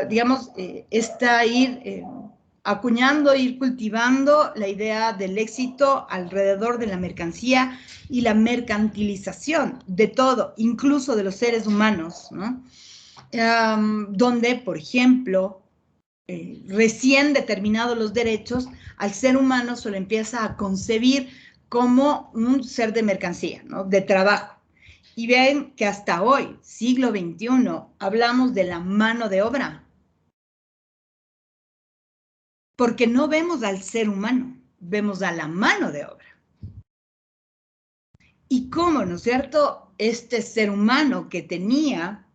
digamos, está ir acuñando, ir cultivando la idea del éxito alrededor de la mercancía y la mercantilización de todo, incluso de los seres humanos, ¿no? Donde, por ejemplo, recién determinados los derechos, al ser humano se lo empieza a concebir como un ser de mercancía, ¿no?, de trabajo. Y ven que hasta hoy, siglo XXI, hablamos de la mano de obra. Porque no vemos al ser humano, vemos a la mano de obra. Y cómo, ¿no es cierto?, este ser humano que tenía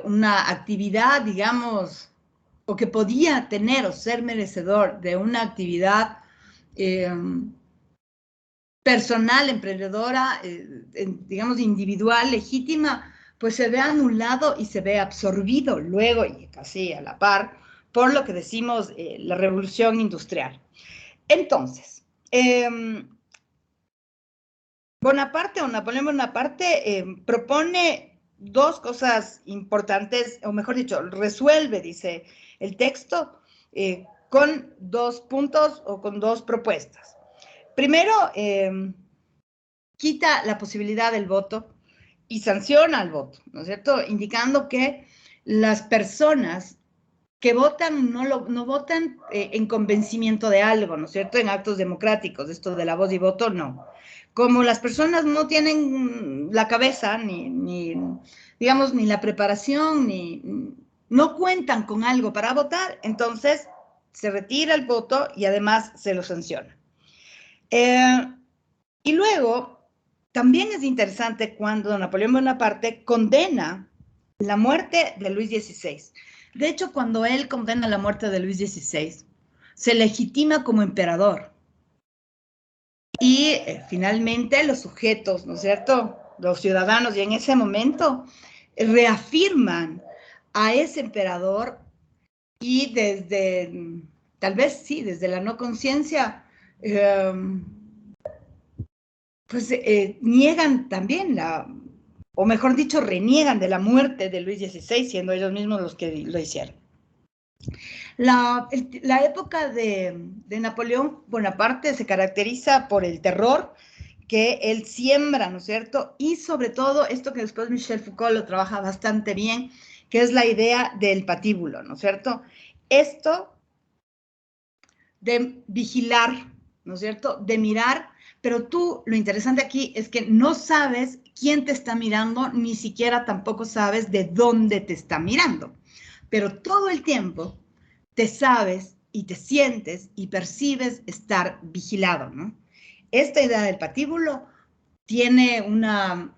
una actividad, digamos, o que podía tener o ser merecedor de una actividad personal, emprendedora, digamos, individual, legítima, pues se ve anulado y se ve absorbido luego y casi a la par por lo que decimos la revolución industrial. Entonces, Bonaparte o Napoleón Bonaparte propone dos cosas importantes, o mejor dicho, resuelve, dice el texto, con dos puntos o con dos propuestas. Primero, quita la posibilidad del voto y sanciona el voto, ¿no es cierto?, indicando que las personas que votan no votan en convencimiento de algo, ¿no es cierto?, en actos democráticos, esto de la voz y voto, no. Como las personas no tienen la cabeza, digamos, ni la preparación, no cuentan con algo para votar, entonces se retira el voto y además se lo sanciona. Y luego, también es interesante cuando Napoleón Bonaparte condena la muerte de Luis XVI. De hecho, cuando él condena la muerte de Luis XVI, se legitima como emperador. Y finalmente los sujetos, ¿no es cierto?, los ciudadanos, y en ese momento reafirman a ese emperador y desde, tal vez sí, desde la no conciencia, pues niegan también o mejor dicho, reniegan de la muerte de Luis XVI, siendo ellos mismos los que lo hicieron. La época de Napoleón Bonaparte se caracteriza por el terror que él siembra, ¿no es cierto? Y sobre todo esto que después Michel Foucault lo trabaja bastante bien, que es la idea del patíbulo, ¿no es cierto? Esto de vigilar, ¿no es cierto?, de mirar, pero tú, lo interesante aquí es que no sabes quién te está mirando, ni siquiera tampoco sabes de dónde te está mirando, pero todo el tiempo te sabes y te sientes y percibes estar vigilado, ¿no? Esta idea del patíbulo tiene una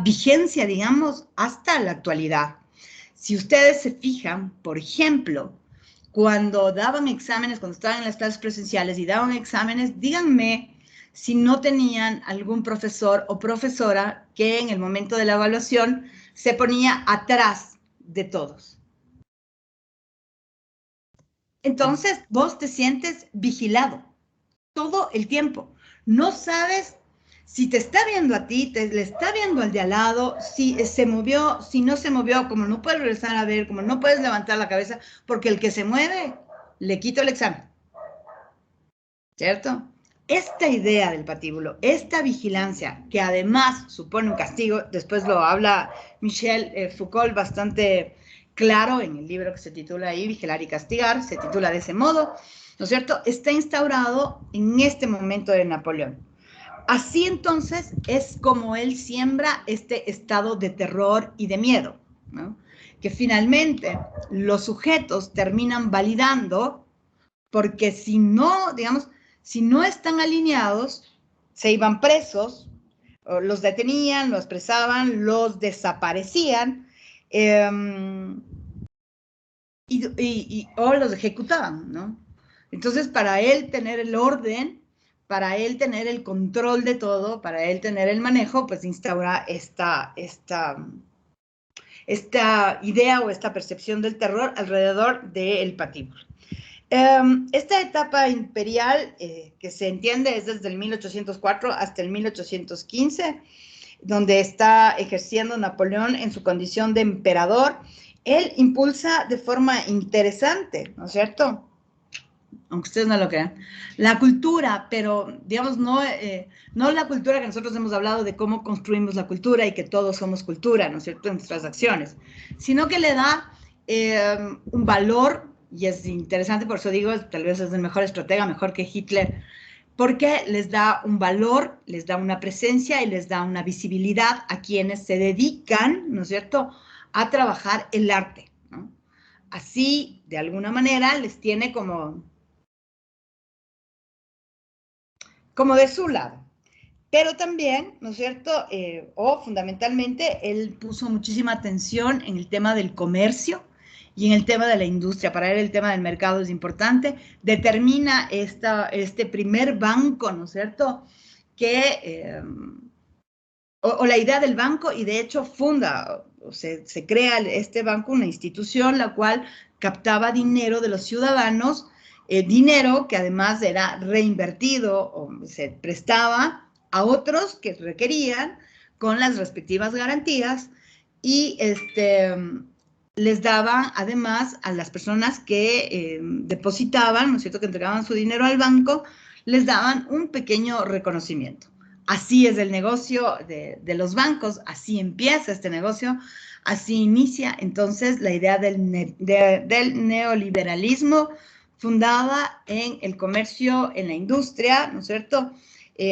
vigencia, digamos, hasta la actualidad. Si ustedes se fijan, por ejemplo, cuando daban exámenes, cuando estaban en las clases presenciales y daban exámenes, díganme si no tenían algún profesor o profesora que en el momento de la evaluación se ponía atrás de todos. Entonces, vos te sientes vigilado todo el tiempo. No sabes Si te está viendo a ti, le está viendo al de al lado, si se movió, si no se movió, como no puedes regresar a ver, como no puedes levantar la cabeza, porque el que se mueve, le quito el examen. ¿Cierto? Esta idea del patíbulo, esta vigilancia, que además supone un castigo, después lo habla Michel Foucault bastante claro en el libro que se titula ahí, Vigilar y Castigar, se titula de ese modo, ¿no es cierto? Está instaurado en este momento de Napoleón. Así entonces es como él siembra este estado de terror y de miedo, ¿no? Que finalmente los sujetos terminan validando, porque si no, digamos, si no están alineados, se iban presos, los detenían, los apresaban, los desaparecían o los ejecutaban, ¿no? Entonces, para él tener el orden, para él tener el control de todo, para él tener el manejo, pues instaura esta idea o esta percepción del terror alrededor del patíbulo. Esta etapa imperial, que se entiende, es desde el 1804 hasta el 1815, donde está ejerciendo Napoleón en su condición de emperador. Él impulsa de forma interesante, ¿no es cierto?, aunque ustedes no lo crean, la cultura, pero digamos no la cultura que nosotros hemos hablado de cómo construimos la cultura y que todos somos cultura, ¿no es cierto?, en nuestras acciones, sino que le da un valor, y es interesante, por eso digo, tal vez es el mejor estratega, mejor que Hitler, porque les da un valor, les da una presencia y les da una visibilidad a quienes se dedican, ¿no es cierto?, a trabajar el arte, ¿no? Así, de alguna manera, les tiene como de su lado. Pero también, ¿no es cierto?, fundamentalmente, él puso muchísima atención en el tema del comercio y en el tema de la industria. Para él el tema del mercado es importante. Determina este primer banco, ¿no es cierto?, que, o la idea del banco, y de hecho funda, se crea este banco, una institución, la cual captaba dinero de los ciudadanos, dinero que además era reinvertido o se prestaba a otros que requerían con las respectivas garantías, y les daba además a las personas que depositaban, ¿no es cierto?, que entregaban su dinero al banco, les daban un pequeño reconocimiento. Así es el negocio de los bancos, así empieza este negocio, así inicia entonces la idea del neoliberalismo, fundada en el comercio, en la industria, ¿no es cierto?,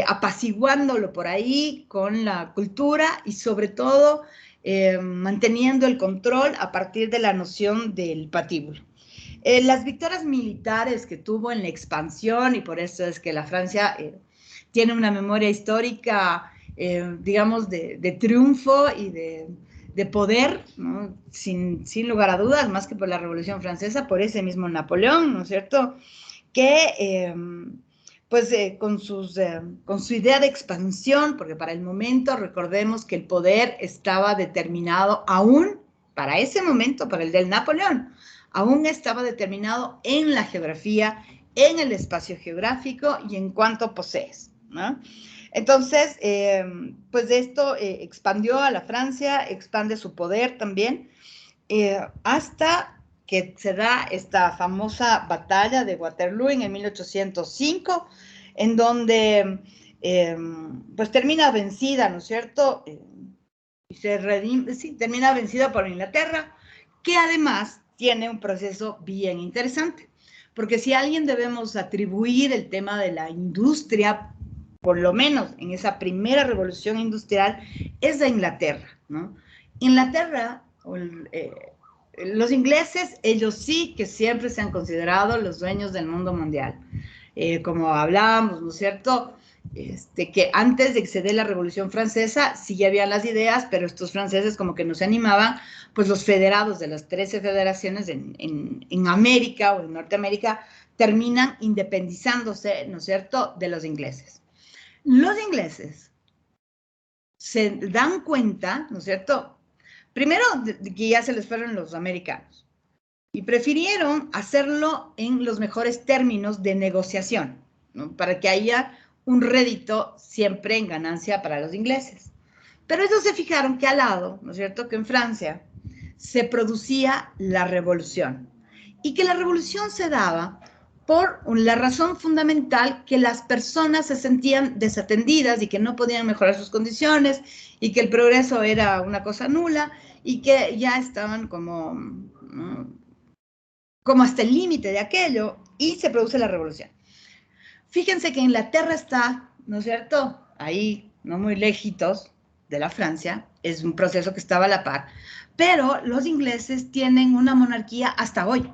apaciguándolo por ahí con la cultura y sobre todo manteniendo el control a partir de la noción del patíbulo. Las victorias militares que tuvo en la expansión, y por eso es que la Francia tiene una memoria histórica, digamos, de triunfo y de poder, ¿no?, sin lugar a dudas, más que por la Revolución Francesa, por ese mismo Napoleón, ¿no es cierto?, que con su idea de expansión, porque para el momento recordemos que el poder estaba determinado aún, para ese momento, para el del Napoleón, aún estaba determinado en la geografía, en el espacio geográfico y en cuanto posees, ¿no? Entonces, pues esto expandió a la Francia, expande su poder también, hasta que se da esta famosa batalla de Waterloo en el 1805, en donde pues termina vencida, ¿no es cierto?, y termina vencida por Inglaterra, que además tiene un proceso bien interesante, porque si a alguien debemos atribuir el tema de la industria, por lo menos en esa primera revolución industrial, es de Inglaterra, ¿no? Inglaterra, los ingleses, ellos sí que siempre se han considerado los dueños del mundo mundial. Como hablábamos, ¿no es cierto?, que antes de que se dé la Revolución Francesa, sí ya habían las ideas, pero estos franceses como que no se animaban, pues los federados de las 13 federaciones en América o en Norteamérica terminan independizándose, ¿no es cierto?, de los ingleses. Los ingleses se dan cuenta, ¿no es cierto?, primero que ya se les fueron los americanos y prefirieron hacerlo en los mejores términos de negociación, ¿no?, para que haya un rédito siempre en ganancia para los ingleses. Pero ellos se fijaron que al lado, ¿no es cierto?, que en Francia se producía la revolución y que la revolución se daba por la razón fundamental que las personas se sentían desatendidas y que no podían mejorar sus condiciones y que el progreso era una cosa nula y que ya estaban como hasta el límite de aquello, y se produce la revolución. Fíjense que Inglaterra está, ¿no es cierto?, ahí, no muy lejitos de la Francia, es un proceso que estaba a la par, pero los ingleses tienen una monarquía hasta hoy.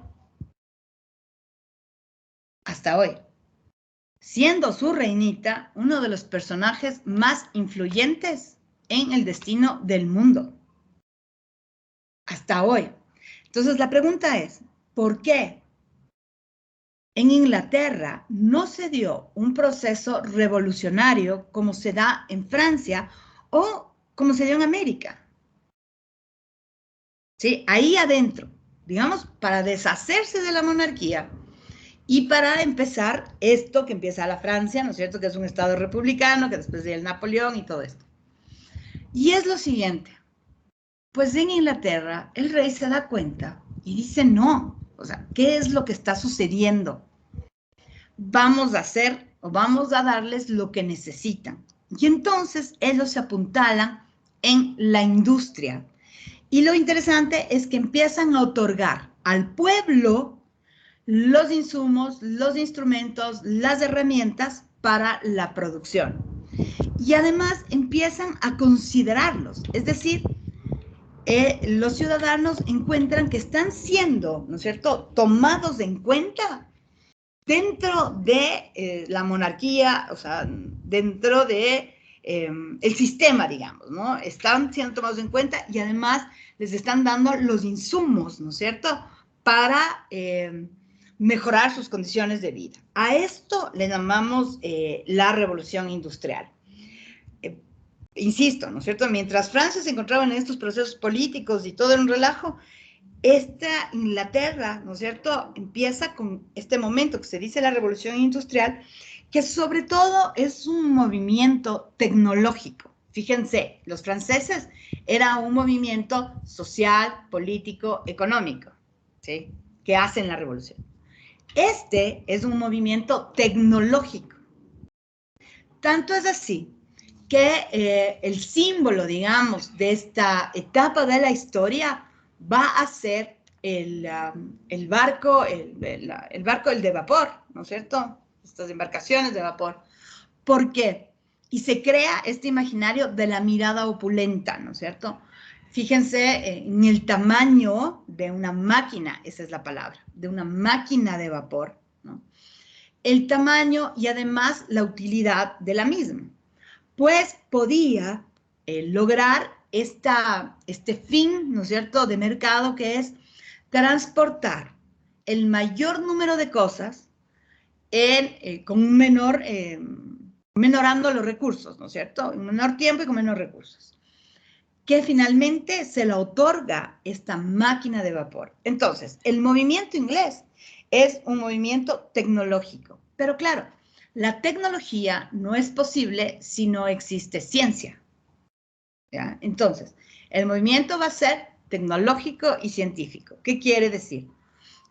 Hasta hoy. Siendo su reinita uno de los personajes más influyentes en el destino del mundo. Hasta hoy. Entonces la pregunta es, ¿por qué en Inglaterra no se dio un proceso revolucionario como se da en Francia o como se dio en América? ¿Sí? Ahí adentro, digamos, para deshacerse de la monarquía y para empezar esto que empieza la Francia, ¿no es cierto?, que es un estado republicano, que después viene el Napoleón y todo esto. Y es lo siguiente, pues en Inglaterra el rey se da cuenta y dice no, o sea, ¿qué es lo que está sucediendo? Vamos a hacer o vamos a darles lo que necesitan. Y entonces ellos se apuntalan en la industria. Y lo interesante es que empiezan a otorgar al pueblo los insumos, los instrumentos, las herramientas para la producción. Y además empiezan a considerarlos, es decir, los ciudadanos encuentran que están siendo, ¿no es cierto?, tomados en cuenta dentro de la monarquía, o sea, dentro de el sistema, digamos, ¿no? Están siendo tomados en cuenta y además les están dando los insumos, ¿no es cierto?, para mejorar sus condiciones de vida. A esto le llamamos la revolución industrial. Insisto, ¿no es cierto?, mientras Francia se encontraba en estos procesos políticos y todo era un relajo, esta Inglaterra, ¿no es cierto?, empieza con este momento que se dice la revolución industrial, que sobre todo es un movimiento tecnológico. Fíjense, los franceses era un movimiento social, político, económico, ¿sí?, que hacen la revolución. Este es un movimiento tecnológico. Tanto es así que el símbolo, digamos, de esta etapa de la historia va a ser el barco de vapor, ¿no es cierto? Estas embarcaciones de vapor. ¿Por qué? Y se crea este imaginario de la mirada opulenta, ¿no es cierto? Fíjense en el tamaño de una máquina, esa es la palabra, de una máquina de vapor, ¿no? El tamaño y además la utilidad de la misma. Pues podía lograr este fin, ¿no es cierto?, de mercado, que es transportar el mayor número de cosas con un menorando los recursos, ¿no es cierto?, en menor tiempo y con menos recursos, que finalmente se la otorga esta máquina de vapor. Entonces, el movimiento inglés es un movimiento tecnológico, pero claro, la tecnología no es posible si no existe ciencia, ¿ya? Entonces, el movimiento va a ser tecnológico y científico. ¿Qué quiere decir?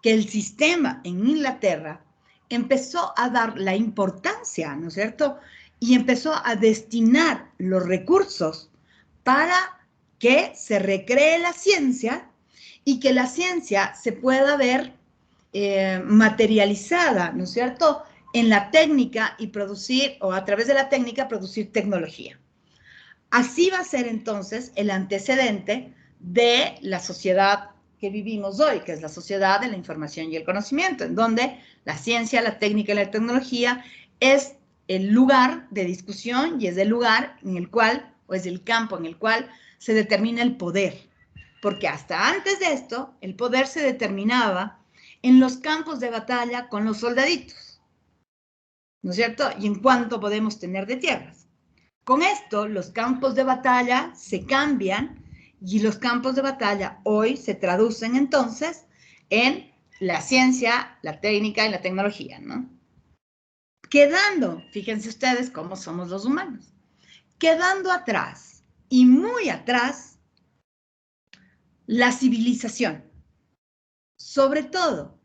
Que el sistema en Inglaterra empezó a dar la importancia, ¿no es cierto?, y empezó a destinar los recursos para que se recree la ciencia y que la ciencia se pueda ver materializada, ¿no es cierto?, en la técnica y producir, o a través de la técnica, producir tecnología. Así va a ser entonces el antecedente de la sociedad que vivimos hoy, que es la sociedad de la información y el conocimiento, en donde la ciencia, la técnica y la tecnología es el lugar de discusión y es el lugar en el cual, o es el campo en el cual se determina el poder. Porque hasta antes de esto, el poder se determinaba en los campos de batalla con los soldaditos, ¿no es cierto?, y en cuánto podemos tener de tierras. Con esto, los campos de batalla se cambian y los campos de batalla hoy se traducen entonces en la ciencia, la técnica y la tecnología, ¿no? quedando, fíjense ustedes cómo somos los humanos, quedando atrás y muy atrás la civilización. Sobre todo,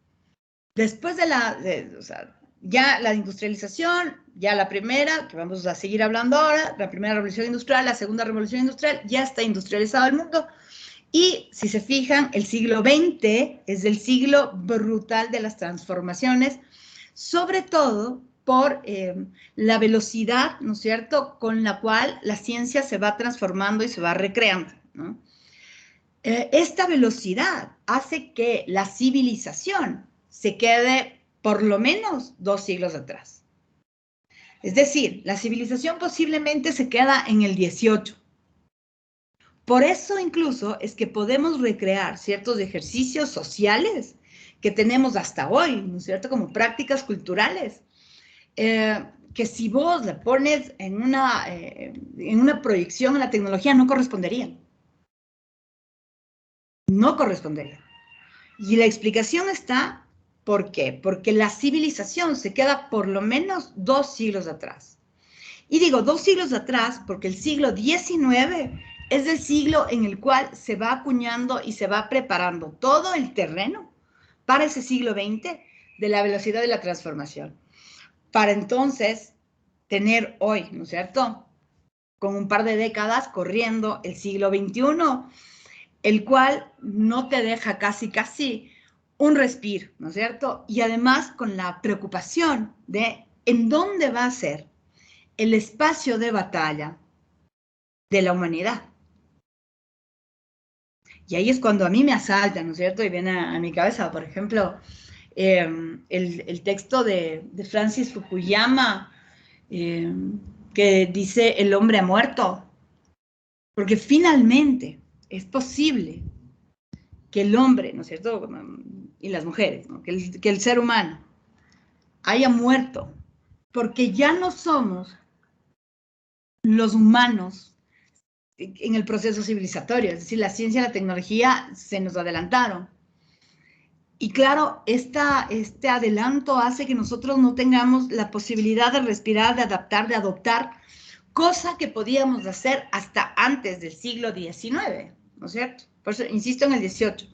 después de o sea, ya la industrialización, ya la primera, que vamos a seguir hablando ahora, la primera revolución industrial, la segunda revolución industrial, ya está industrializado el mundo. Y si se fijan, el siglo XX es el siglo brutal de las transformaciones, sobre todo por la velocidad, ¿no es cierto?, con la cual la ciencia se va transformando y se va recreando, ¿no? Esta velocidad hace que la civilización se quede por lo menos 2 siglos atrás. Es decir, la civilización posiblemente se queda en el 18. Por eso incluso es que podemos recrear ciertos ejercicios sociales que tenemos hasta hoy, ¿no es cierto?, como prácticas culturales, que si vos le pones en una proyección a la tecnología no corresponderían. No correspondería. Y la explicación está, ¿por qué? Porque la civilización se queda por lo menos 2 siglos atrás. Y digo 2 siglos atrás porque el siglo XIX es el siglo en el cual se va acuñando y se va preparando todo el terreno para ese siglo XX de la velocidad de la transformación. Para entonces tener hoy, ¿no es cierto?, con un par de décadas corriendo el siglo XXI, el cual no te deja casi un respiro, ¿no es cierto? Y además con la preocupación de en dónde va a ser el espacio de batalla de la humanidad. Y ahí es cuando a mí me asalta, ¿no es cierto? Y viene a mi cabeza, por ejemplo, el texto de Francis Fukuyama, que dice el hombre ha muerto. Porque finalmente es posible que el hombre, ¿no es cierto?, y las mujeres, ¿no?, que el ser humano haya muerto, porque ya no somos los humanos en el proceso civilizatorio, es decir, la ciencia y la tecnología se nos adelantaron. Y claro, este adelanto hace que nosotros no tengamos la posibilidad de respirar, de adaptar, de adoptar, cosa que podíamos hacer hasta antes del siglo XIX, ¿no es cierto? Por eso insisto en el 18,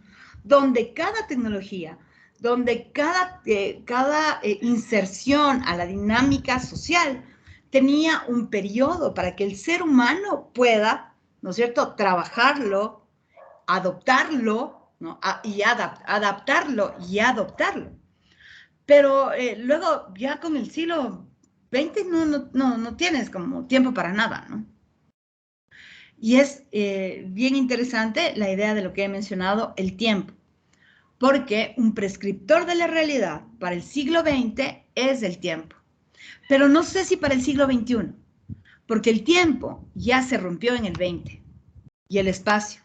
donde cada tecnología, donde cada inserción a la dinámica social tenía un periodo para que el ser humano pueda, ¿no es cierto?, trabajarlo, adoptarlo, ¿no?, y adaptarlo y adoptarlo. Pero luego ya con el siglo XX no tienes como tiempo para nada, ¿no? Y es bien interesante la idea de lo que he mencionado, el tiempo, porque un prescriptor de la realidad para el siglo XX es el tiempo, pero no sé si para el siglo XXI, porque el tiempo ya se rompió en el XX, y el espacio,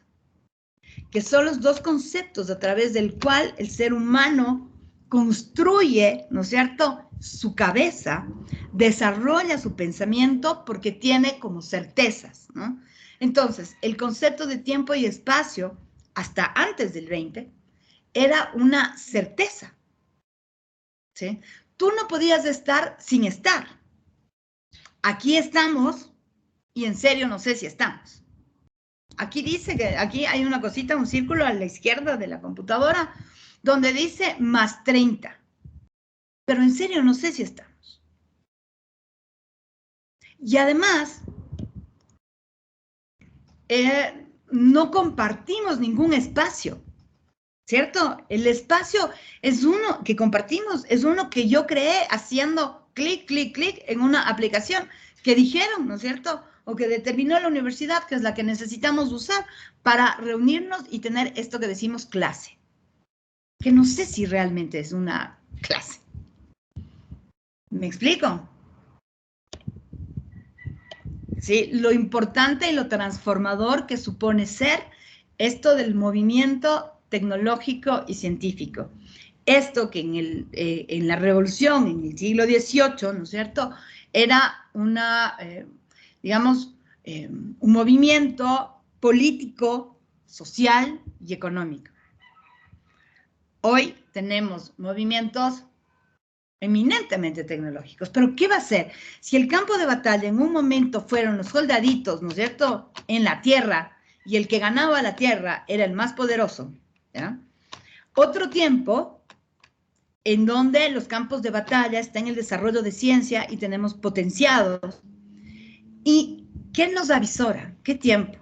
que son los dos conceptos a través del cual el ser humano construye, ¿no es cierto?, su cabeza, desarrolla su pensamiento porque tiene como certezas, ¿no? Entonces, el concepto de tiempo y espacio, hasta antes del 20, era una certeza, ¿sí? Tú no podías estar sin estar. Aquí estamos y en serio no sé si estamos. Aquí dice que aquí hay una cosita, un círculo a la izquierda de la computadora donde dice más 30. Pero en serio no sé si estamos. Y además, no compartimos ningún espacio, ¿cierto? El espacio es uno que compartimos, es uno que yo creé haciendo clic, clic, clic en una aplicación que dijeron, ¿no es cierto?, o que determinó la universidad, que es la que necesitamos usar para reunirnos y tener esto que decimos clase, que no sé si realmente es una clase. ¿Me explico? ¿Sí? Lo importante y lo transformador que supone ser esto del movimiento tecnológico y científico. Esto que en la revolución, en el siglo XVIII, ¿no es cierto?, era digamos, un movimiento político, social y económico. Hoy tenemos movimientos eminentemente tecnológicos. Pero ¿qué va a hacer? Si el campo de batalla en un momento fueron los soldaditos, ¿no es cierto?, en la tierra, y el que ganaba la tierra era el más poderoso, ¿ya? Otro tiempo en donde los campos de batalla están en el desarrollo de ciencia y tenemos potenciados. ¿Y qué nos avisora? ¿Qué tiempo?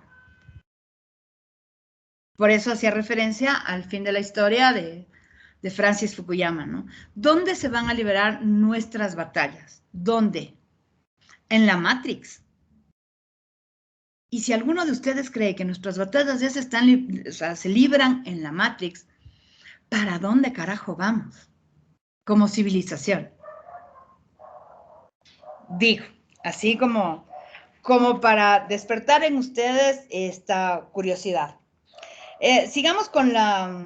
Por eso hacía referencia al fin de la historia de Francis Fukuyama, ¿no? ¿Dónde se van a liberar nuestras batallas? ¿Dónde? En la Matrix. Y si alguno de ustedes cree que nuestras batallas ya se libran en la Matrix, ¿para dónde carajo vamos como civilización? Digo, así como para despertar en ustedes esta curiosidad. Sigamos con la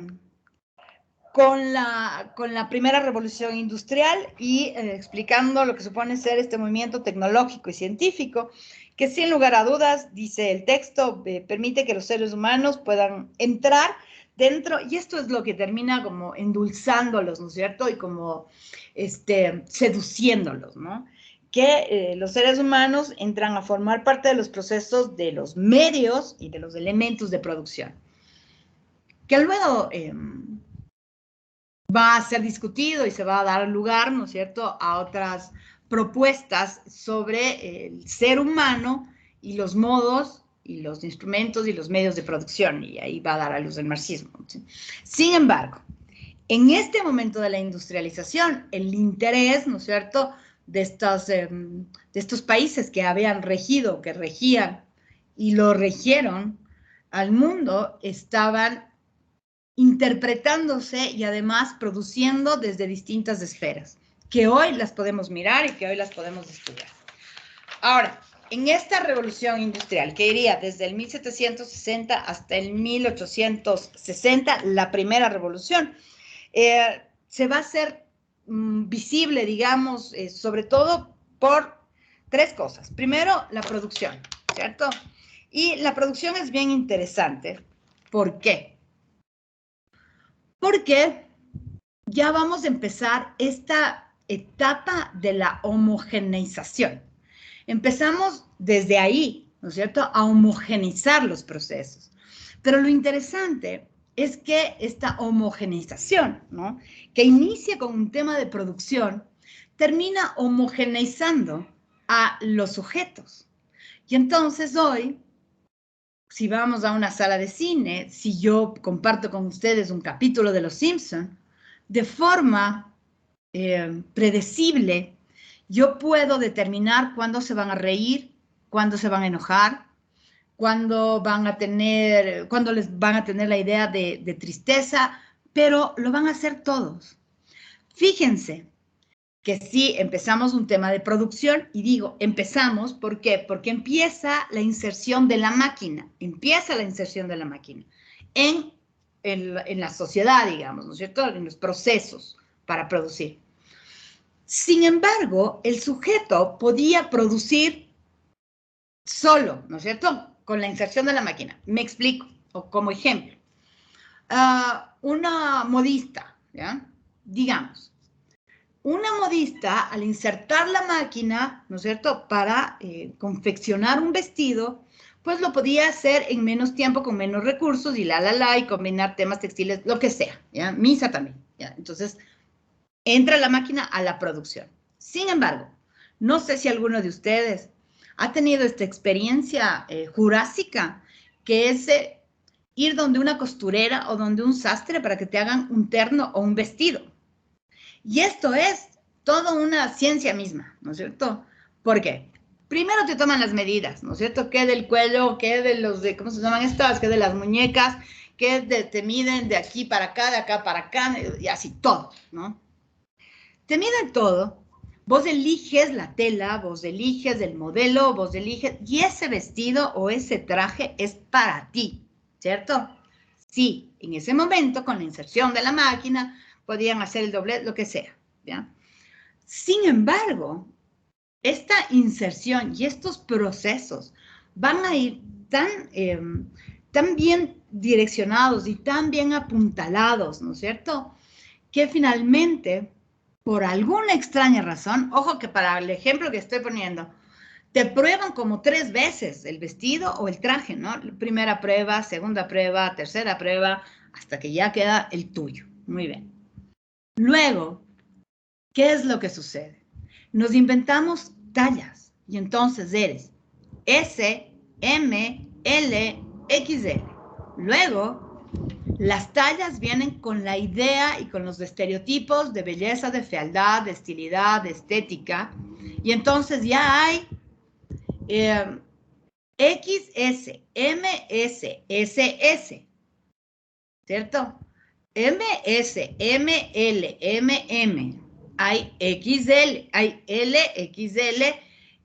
primera revolución industrial y explicando lo que supone ser este movimiento tecnológico y científico, que sin lugar a dudas, dice el texto, permite que los seres humanos puedan entrar dentro, y esto es lo que termina como endulzándolos, ¿no es cierto? Y como seduciéndolos, ¿no? Que los seres humanos entran a formar parte de los procesos de los medios y de los elementos de producción, que luego va a ser discutido y se va a dar lugar, ¿no es cierto?, a otras propuestas sobre el ser humano y los modos y los instrumentos y los medios de producción, y ahí va a dar a luz el marxismo, ¿sí? Sin embargo, en este momento de la industrialización, el interés, ¿no es cierto?, de estos países que habían regido, que regían y lo regieron al mundo, estaban interpretándose y además produciendo desde distintas esferas, que hoy las podemos mirar y que hoy las podemos estudiar. Ahora, en esta revolución industrial, que iría desde el 1760 hasta el 1860, la primera revolución, se va a hacer visible, digamos, sobre todo por tres cosas. Primero, la producción, ¿cierto? Y la producción es bien interesante. ¿Por qué? Porque ya vamos a empezar esta etapa de la homogeneización. Empezamos desde ahí, ¿no es cierto?, a homogeneizar los procesos. Pero lo interesante es que esta homogeneización, ¿no?, que inicia con un tema de producción, termina homogeneizando a los sujetos. Y entonces hoy, si vamos a una sala de cine, si yo comparto con ustedes un capítulo de Los Simpson, de forma predecible, yo puedo determinar cuándo se van a reír, cuándo se van a enojar, cuándo les van a tener la idea de tristeza, pero lo van a hacer todos. Fíjense que sí empezamos un tema de producción, y digo empezamos, ¿por qué? Porque empieza la inserción de la máquina, en la sociedad, digamos, ¿no es cierto?, en los procesos para producir. Sin embargo, el sujeto podía producir solo, ¿no es cierto?, con la inserción de la máquina. Me explico, o como ejemplo, una modista, ¿ya?, digamos, una modista, al insertar la máquina, ¿no es cierto?, para confeccionar un vestido, pues lo podía hacer en menos tiempo, con menos recursos, y y combinar temas textiles, lo que sea, ¿ya? Misa también, ¿ya? Entonces, entra la máquina a la producción. Sin embargo, no sé si alguno de ustedes ha tenido esta experiencia jurásica, que es ir donde una costurera o donde un sastre para que te hagan un terno o un vestido. Y esto es toda una ciencia misma, ¿no es cierto? ¿Por qué? Primero te toman las medidas, ¿no es cierto? ¿Qué del cuello? ¿Qué de ¿cómo se llaman estas? ¿Qué de las muñecas? ¿Qué te miden de aquí para acá, de acá para acá? Y así, todo, ¿no? Te miden todo. Vos eliges la tela, vos eliges el modelo, vos eliges, y ese vestido o ese traje es para ti, ¿cierto? Sí, en ese momento, con la inserción de la máquina, podían hacer el doblez, lo que sea, ¿ya? Sin embargo, esta inserción y estos procesos van a ir tan bien direccionados y tan bien apuntalados, ¿no es cierto?, que finalmente por alguna extraña razón, ojo que para el ejemplo que estoy poniendo, te prueban como 3 veces el vestido o el traje, ¿no? Primera prueba, segunda prueba, tercera prueba, hasta que ya queda el tuyo. Muy bien. Luego, ¿qué es lo que sucede? Nos inventamos tallas y entonces eres S, M, L, XL. Luego, las tallas vienen con la idea y con los estereotipos de belleza, de fealdad, de estilidad, de estética. Y entonces ya hay XS, MS, SS, ¿cierto? MS, ML, MM. Hay XL, hay LXL,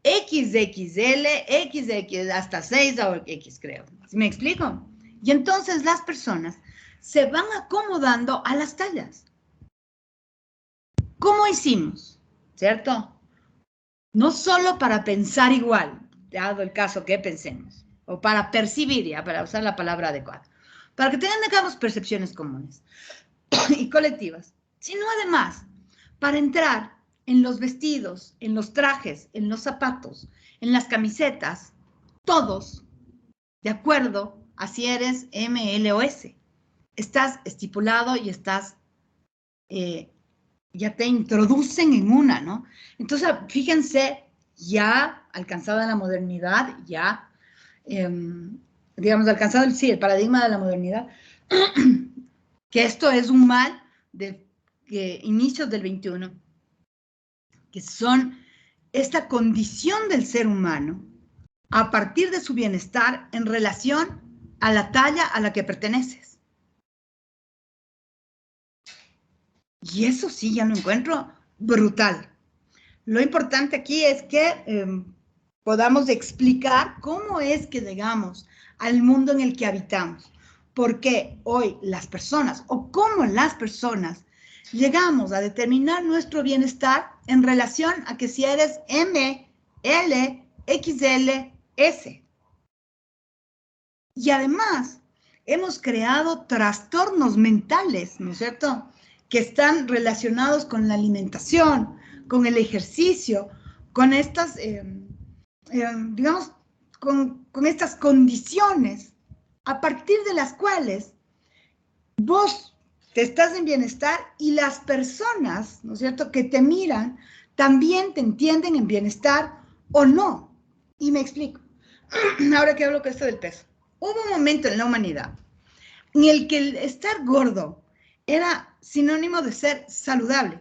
XXL, XX, hasta 6 o X, creo. ¿Me explico? Y entonces las personas se van acomodando a las tallas. ¿Cómo hicimos? ¿Cierto? No solo para pensar igual, dado el caso que pensemos, o para percibir, ya, para usar la palabra adecuada, para que tengamos percepciones comunes y colectivas, sino además para entrar en los vestidos, en los trajes, en los zapatos, en las camisetas, todos de acuerdo a si eres M, L o S. Estás estipulado y estás, ya te introducen en una, ¿no? Entonces, fíjense, ya alcanzada la modernidad, ya, digamos, alcanzado el paradigma de la modernidad, que esto es un mal de inicios del 21, que son esta condición del ser humano a partir de su bienestar en relación a la talla a la que perteneces. Y eso sí, ya lo encuentro brutal. Lo importante aquí es que podamos explicar cómo es que llegamos al mundo en el que habitamos. Porque hoy las personas, o cómo las personas, llegamos a determinar nuestro bienestar en relación a que si eres M, L, XL, S. Y además, hemos creado trastornos mentales, ¿no es cierto?, que están relacionados con la alimentación, con el ejercicio, con estas, digamos, con estas condiciones a partir de las cuales vos te estás en bienestar y las personas, ¿no es cierto?, que te miran también te entienden en bienestar o no. Y me explico. Ahora que hablo con esto del peso. Hubo un momento en la humanidad en el que el estar gordo era sinónimo de ser saludable,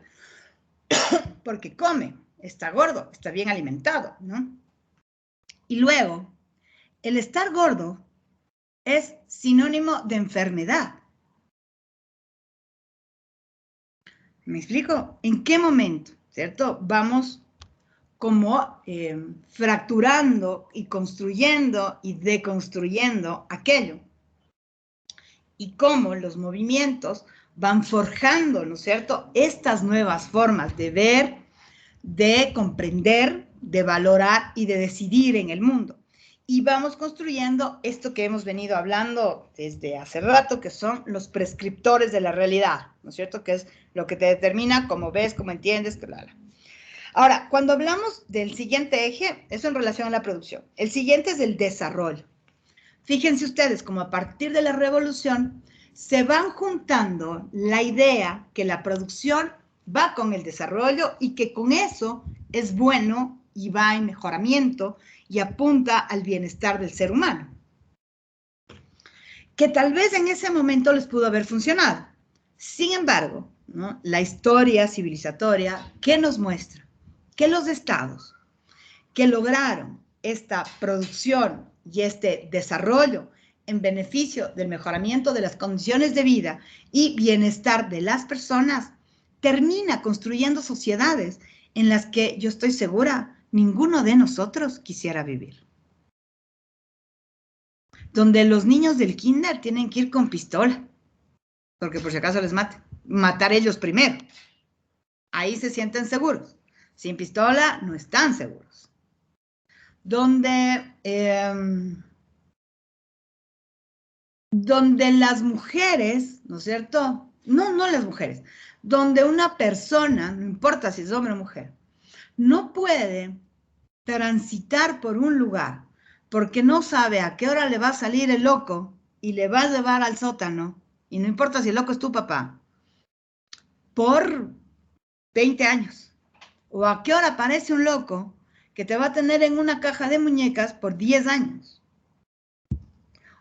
porque come, está gordo, está bien alimentado, ¿no? Y luego, el estar gordo es sinónimo de enfermedad. ¿Me explico? ¿En qué momento, cierto? Vamos como fracturando y construyendo y deconstruyendo aquello. Y cómo los movimientos van forjando, ¿no es cierto?, estas nuevas formas de ver, de comprender, de valorar y de decidir en el mundo. Y vamos construyendo esto que hemos venido hablando desde hace rato, que son los prescriptores de la realidad, ¿no es cierto?, que es lo que te determina cómo ves, cómo entiendes, claro. Ahora, cuando hablamos del siguiente eje, eso en relación a la producción. El siguiente es el desarrollo. Fíjense ustedes cómo a partir de la revolución se van juntando la idea que la producción va con el desarrollo y que con eso es bueno y va en mejoramiento y apunta al bienestar del ser humano. Que tal vez en ese momento les pudo haber funcionado. Sin embargo, ¿no?, la historia civilizatoria, ¿qué nos muestra? Que los estados que lograron esta producción y este desarrollo en beneficio del mejoramiento de las condiciones de vida y bienestar de las personas, termina construyendo sociedades en las que yo estoy segura ninguno de nosotros quisiera vivir. Donde los niños del kinder tienen que ir con pistola, porque por si acaso les maten, matar ellos primero. Ahí se sienten seguros. Sin pistola no están seguros. Donde las mujeres, ¿no es cierto?, no las mujeres, donde una persona, no importa si es hombre o mujer, no puede transitar por un lugar porque no sabe a qué hora le va a salir el loco y le va a llevar al sótano, y no importa si el loco es tu papá, por 20 años. O a qué hora aparece un loco que te va a tener en una caja de muñecas por 10 años.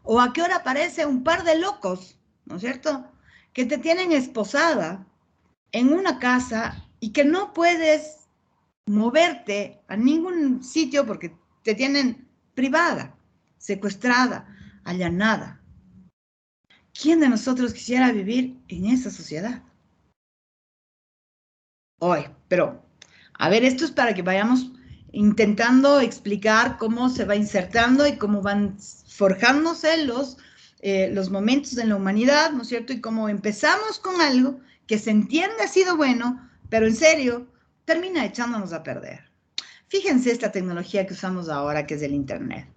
O a qué hora aparece un par de locos, ¿no es cierto?, que te tienen esposada en una casa y que no puedes moverte a ningún sitio porque te tienen privada, secuestrada, allanada. ¿Quién de nosotros quisiera vivir en esa sociedad? Hoy, pero, a ver, esto es para que vayamos intentando explicar cómo se va insertando y cómo van forjándose los momentos en la humanidad, ¿no es cierto? Y cómo empezamos con algo que se entiende ha sido bueno, pero en serio, termina echándonos a perder. Fíjense esta tecnología que usamos ahora, que es el Internet.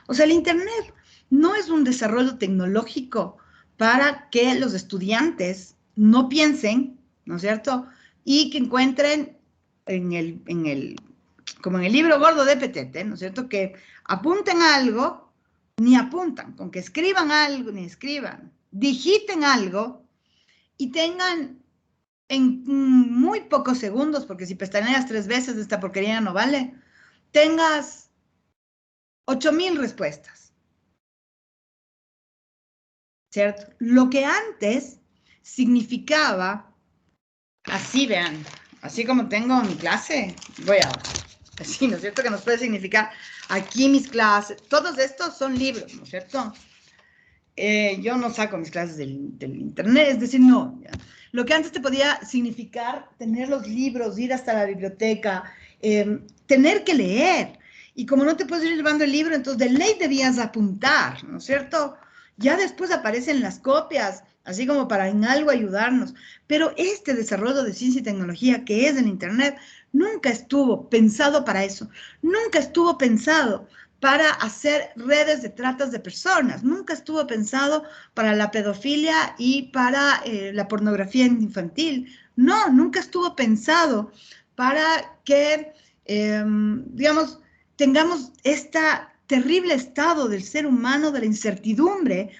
O sea, el Internet no es un desarrollo tecnológico para que los estudiantes no piensen, ¿no es cierto?, y que encuentren como en el libro gordo de Petete, ¿no es cierto?, que apunten algo, ni apuntan, con que escriban algo, ni escriban, digiten algo y tengan en muy pocos segundos, porque si pestañeas 3 veces esta porquería no vale, tengas 8,000 respuestas, ¿cierto? Lo que antes significaba, así vean, así como tengo mi clase, voy a, así, ¿no es cierto?, que nos puede significar aquí mis clases, todos estos son libros, ¿no es cierto? Yo no saco mis clases del internet, es decir, no. ¿Ya? Lo que antes te podía significar tener los libros, ir hasta la biblioteca, tener que leer. Y como no te puedes ir llevando el libro, entonces de ley debías apuntar, ¿no es cierto? Ya después aparecen las copias, así como para en algo ayudarnos. Pero este desarrollo de ciencia y tecnología que es el internet nunca estuvo pensado para eso. Nunca estuvo pensado para hacer redes de tratas de personas. Nunca estuvo pensado para la pedofilia y para la pornografía infantil. No, nunca estuvo pensado para que, digamos, tengamos este terrible estado del ser humano de la incertidumbre,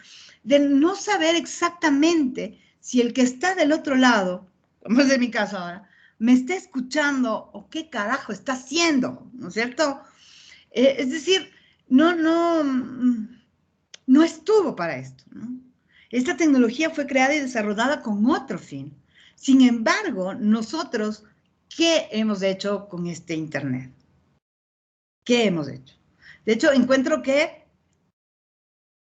de no saber exactamente si el que está del otro lado, como es de mi caso ahora, me está escuchando o qué carajo está haciendo, ¿no es cierto? Es decir, no estuvo para esto, ¿no? Esta tecnología fue creada y desarrollada con otro fin. Sin embargo, nosotros, ¿qué hemos hecho con este Internet? ¿Qué hemos hecho? De hecho, encuentro que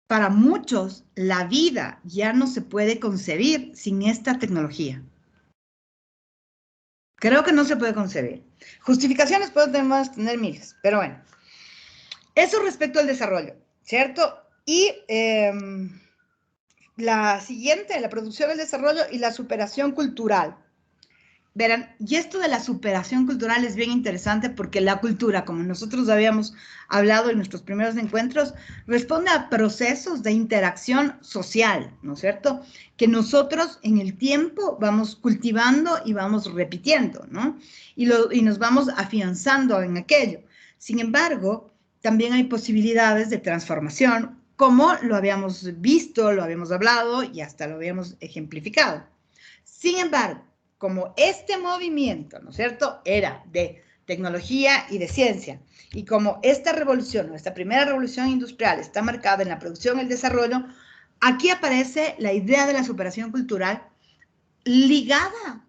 para muchos la vida ya no se puede concebir sin esta tecnología. Creo que no se puede concebir. Justificaciones podemos tener miles, pero bueno. Eso respecto al desarrollo, ¿cierto? Y la siguiente, la producción, el desarrollo y la superación cultural. Verán, y esto de la superación cultural es bien interesante porque la cultura, como nosotros habíamos hablado en nuestros primeros encuentros, responde a procesos de interacción social, ¿no es cierto? Que nosotros en el tiempo vamos cultivando y vamos repitiendo, ¿no? Y nos vamos afianzando en aquello. Sin embargo, también hay posibilidades de transformación, como lo habíamos visto, lo habíamos hablado y hasta lo habíamos ejemplificado. Sin embargo, como este movimiento, ¿no es cierto?, era de tecnología y de ciencia, y como esta revolución, o esta primera revolución industrial está marcada en la producción y el desarrollo, aquí aparece la idea de la superación cultural ligada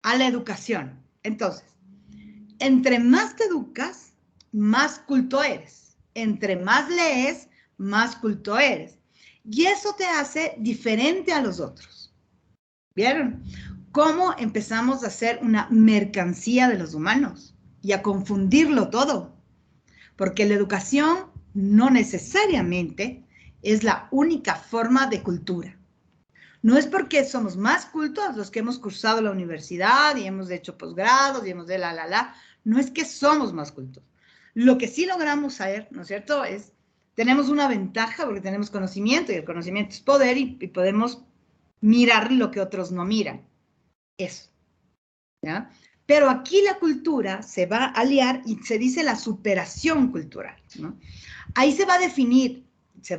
a la educación. Entonces, entre más te educas, más culto eres. Entre más lees, más culto eres. Y eso te hace diferente a los otros. ¿Vieron? ¿Cómo empezamos a hacer una mercancía de los humanos y a confundirlo todo? Porque la educación no necesariamente es la única forma de cultura. No es porque somos más cultos los que hemos cursado la universidad y hemos hecho posgrados y hemos de no es que somos más cultos. Lo que sí logramos saber, ¿no es cierto?, tenemos una ventaja porque tenemos conocimiento y el conocimiento es poder y podemos mirar lo que otros no miran. Eso, ¿ya? Pero aquí la cultura se va a aliar y se dice la superación cultural, ¿no? Ahí se va a definir, se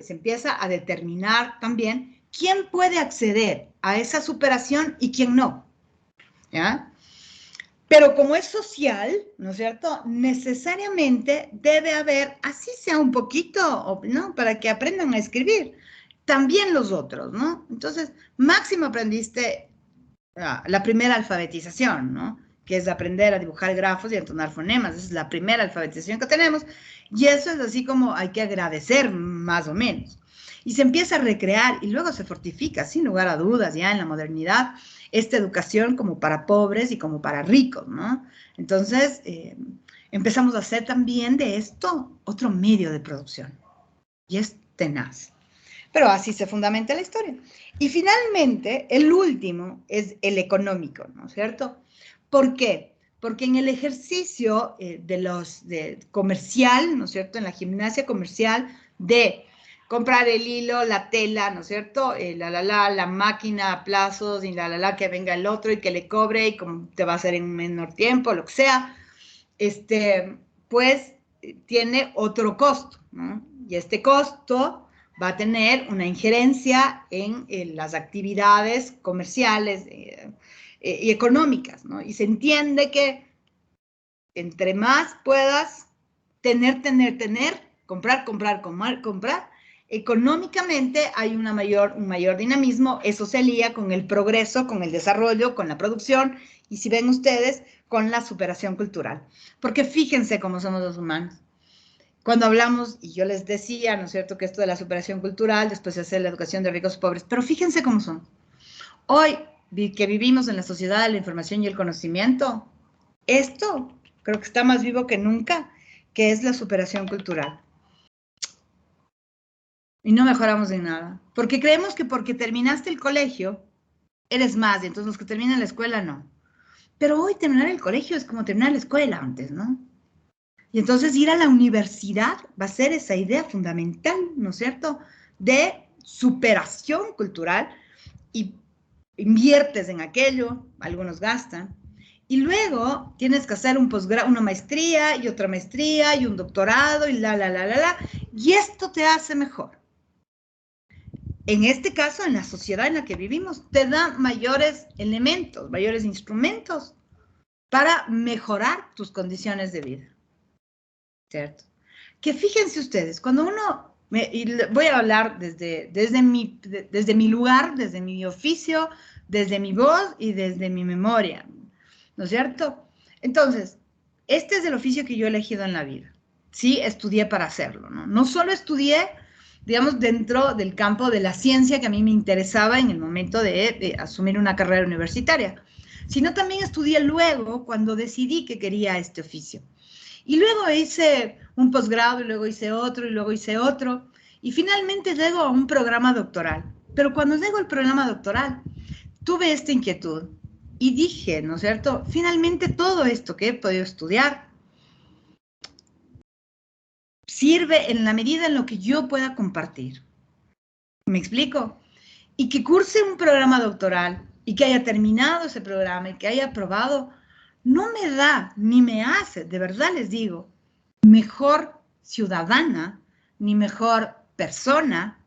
empieza a determinar también quién puede acceder a esa superación y quién no, ¿ya? Pero como es social, ¿no es cierto? Necesariamente debe haber, así sea un poquito, ¿no? Para que aprendan a escribir. También los otros, ¿no? Entonces, máximo aprendiste la primera alfabetización, ¿no? Que es aprender a dibujar grafos y a entonar fonemas. Esa es la primera alfabetización que tenemos. Y eso es así como hay que agradecer, más o menos. Y se empieza a recrear y luego se fortifica, sin lugar a dudas, ya en la modernidad, esta educación como para pobres y como para ricos, ¿no? Entonces, empezamos a hacer también de esto otro medio de producción. Y es tenaz. Pero así se fundamenta la historia. Y finalmente, el último es el económico, ¿no es cierto? ¿Por qué? Porque en el ejercicio de comercial, ¿no es cierto? En la gimnasia comercial de comprar el hilo, la tela, ¿no es cierto? La máquina a plazos y que venga el otro y que le cobre y como te va a hacer en un menor tiempo, lo que sea, pues tiene otro costo, ¿no? Y este costo va a tener una injerencia en las actividades comerciales y económicas, ¿no? Y se entiende que entre más puedas tener, comprar, económicamente hay un mayor dinamismo, eso se lía con el progreso, con el desarrollo, con la producción, y si ven ustedes, con la superación cultural. Porque fíjense cómo somos los humanos. Cuando hablamos, y yo les decía, ¿no es cierto?, que esto de la superación cultural, después se hace la educación de ricos y pobres, pero fíjense cómo son. Hoy, que vivimos en la sociedad de la información y el conocimiento, esto creo que está más vivo que nunca, que es la superación cultural. Y no mejoramos en nada. Porque creemos que porque terminaste el colegio, eres más, y entonces los que terminan la escuela, no. Pero hoy terminar el colegio es como terminar la escuela antes, ¿no? Y entonces ir a la universidad va a ser esa idea fundamental, ¿no es cierto?, de superación cultural, y inviertes en aquello, algunos gastan, y luego tienes que hacer un posgrado, una maestría y otra maestría y un doctorado y y esto te hace mejor. En este caso, en la sociedad en la que vivimos, te da mayores elementos, mayores instrumentos para mejorar tus condiciones de vida. ¿Cierto? Que fíjense ustedes, cuando uno, y voy a hablar desde mi lugar, desde mi oficio, desde mi voz y desde mi memoria, ¿no es cierto? Entonces, este es el oficio que yo he elegido en la vida. Sí, estudié para hacerlo, ¿no? No solo estudié, digamos, dentro del campo de la ciencia que a mí me interesaba en el momento de asumir una carrera universitaria, sino también estudié luego cuando decidí que quería este oficio. Y luego hice un posgrado, y luego hice otro, y luego hice otro, y finalmente llego a un programa doctoral. Pero cuando llego al programa doctoral, tuve esta inquietud y dije, ¿no es cierto?, finalmente todo esto que he podido estudiar sirve en la medida en lo que yo pueda compartir. ¿Me explico? Y que curse un programa doctoral y que haya terminado ese programa y que haya aprobado, no me da ni me hace, de verdad les digo, mejor ciudadana, ni mejor persona,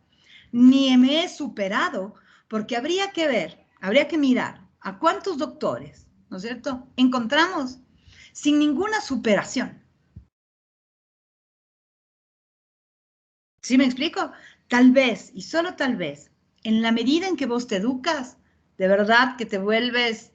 ni me he superado, porque habría que ver, habría que mirar a cuántos doctores, ¿no es cierto?, encontramos sin ninguna superación. ¿Sí me explico? Tal vez, y solo tal vez, en la medida en que vos te educas, de verdad que te vuelves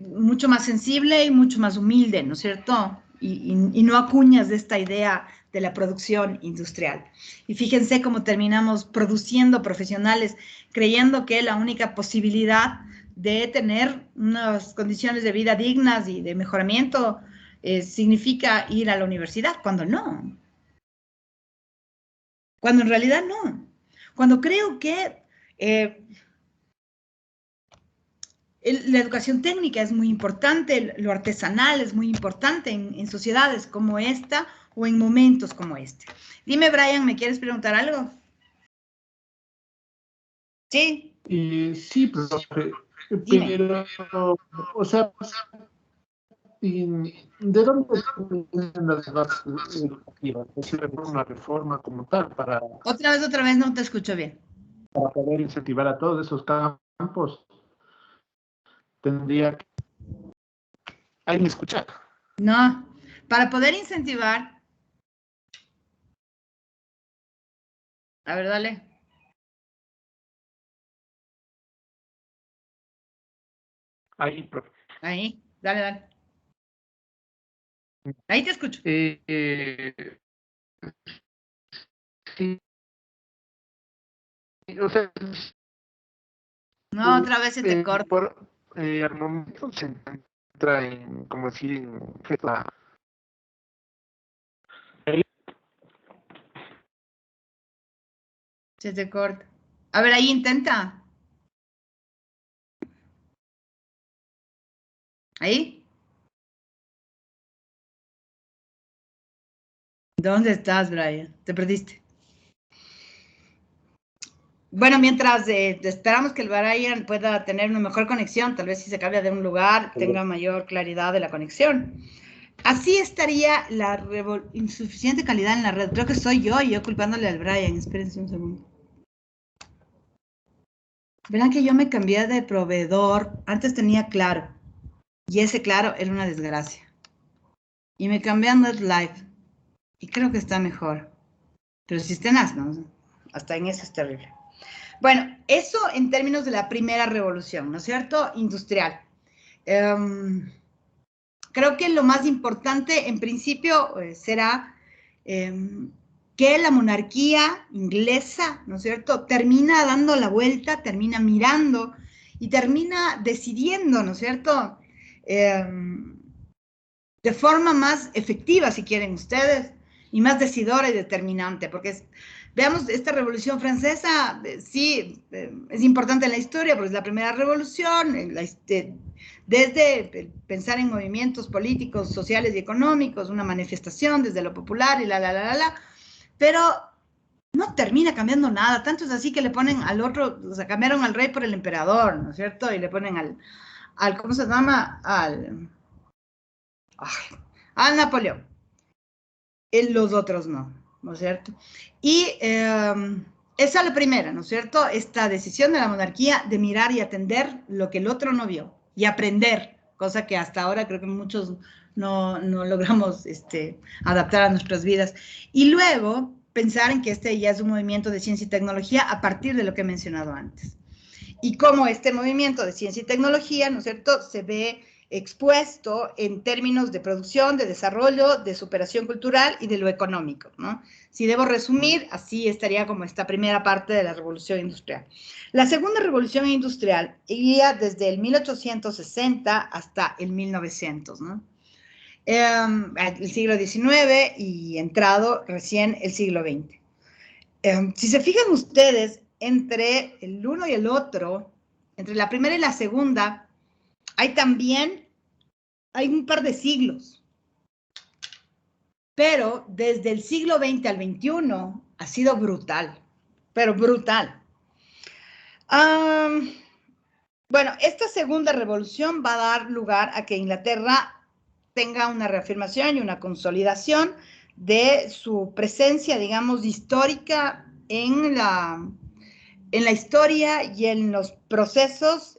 mucho más sensible y mucho más humilde, ¿no es cierto? Y no acuñas de esta idea de la producción industrial. Y fíjense cómo terminamos produciendo profesionales creyendo que la única posibilidad de tener unas condiciones de vida dignas y de mejoramiento significa ir a la universidad, cuando no. Cuando en realidad no. Cuando creo que la educación técnica es muy importante, lo artesanal es muy importante en sociedades como esta o en momentos como este. Dime, Brian, ¿me quieres preguntar algo? Sí. Sí, profe, Dime. pero, o sea, ¿de dónde vienen las bases educativas? Es decir, una reforma como tal Otra vez no te escucho bien. para poder incentivar a todos esos campos. Tendría que... Ahí me escucha. No, para poder incentivar, a ver, dale. Ahí, profe. Ahí, dale, dale. Ahí te escucho. Sí, o sea, No, otra vez se te corta. al momento se encuentra en, como decir, en la... Se te corta. A ver, ahí intenta. Ahí. ¿Dónde estás, Brian? Te perdiste. Bueno, mientras esperamos que el Brian pueda tener una mejor conexión, tal vez si se cambia de un lugar, tenga mayor claridad de la conexión. Así estaría la insuficiente calidad en la red. Creo que soy yo culpándole al Brian. Espérense un segundo. Verán que yo me cambié de proveedor. Antes tenía Claro. Y ese Claro era una desgracia. Y me cambié a NetLife. Y creo que está mejor. Pero si estén ¿no? Hasta en eso es terrible. Bueno, eso en términos de la primera revolución, ¿no es cierto? Industrial. Creo que lo más importante, en principio, será que la monarquía inglesa, ¿no es cierto?, termina dando la vuelta, termina mirando y termina decidiendo, ¿no es cierto?, de forma más efectiva, si quieren ustedes, y más decidora y determinante, porque veamos, esta revolución francesa, sí, es importante en la historia, porque es la primera revolución, desde pensar en movimientos políticos, sociales y económicos, una manifestación desde lo popular y pero no termina cambiando nada, tanto es así que le ponen al otro, o sea, cambiaron al rey por el emperador, ¿no es cierto? Y le ponen al ¿cómo se llama? Al Napoleón. Los otros no, ¿no es cierto? Y esa es la primera, ¿no es cierto? Esta decisión de la monarquía de mirar y atender lo que el otro no vio y aprender, cosa que hasta ahora creo que muchos no logramos adaptar a nuestras vidas. Y luego pensar en que este ya es un movimiento de ciencia y tecnología a partir de lo que he mencionado antes. Y cómo este movimiento de ciencia y tecnología, ¿no es cierto?, se ve expuesto en términos de producción, de desarrollo, de superación cultural y de lo económico, ¿no? Si debo resumir, así estaría como esta primera parte de la revolución industrial. La segunda revolución industrial iría desde el 1860 hasta el 1900, ¿no? El siglo XIX y entrado recién el siglo XX. Si se fijan ustedes, entre el uno y el otro, entre la primera y la segunda, hay un par de siglos. Pero desde el siglo XX al XXI ha sido brutal, pero brutal. Bueno, esta segunda revolución va a dar lugar a que Inglaterra tenga una reafirmación y una consolidación de su presencia, digamos, histórica en la historia y en los procesos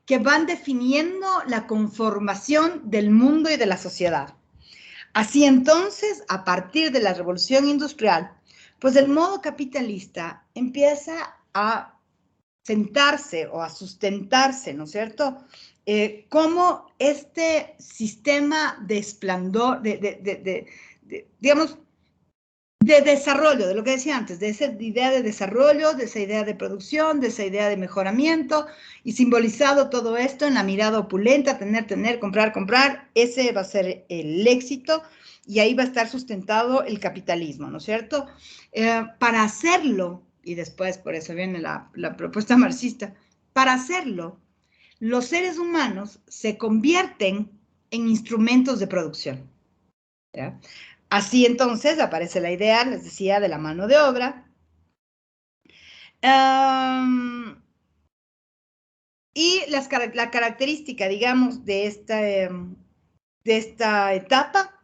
que van definiendo la conformación del mundo y de la sociedad. Así entonces, a partir de la revolución industrial, pues el modo capitalista empieza a sentarse o a sustentarse, ¿no es cierto? Como este sistema de esplendor, digamos, de desarrollo, de lo que decía antes, de esa idea de desarrollo, de esa idea de producción, de esa idea de mejoramiento, y simbolizado todo esto en la mirada opulenta, tener, comprar, ese va a ser el éxito, y ahí va a estar sustentado el capitalismo, ¿no es cierto? Para hacerlo, y después por eso viene la propuesta marxista, para hacerlo, los seres humanos se convierten en instrumentos de producción, ¿ya? Así entonces aparece la idea, les decía, de la mano de obra, Y la característica, digamos, de esta etapa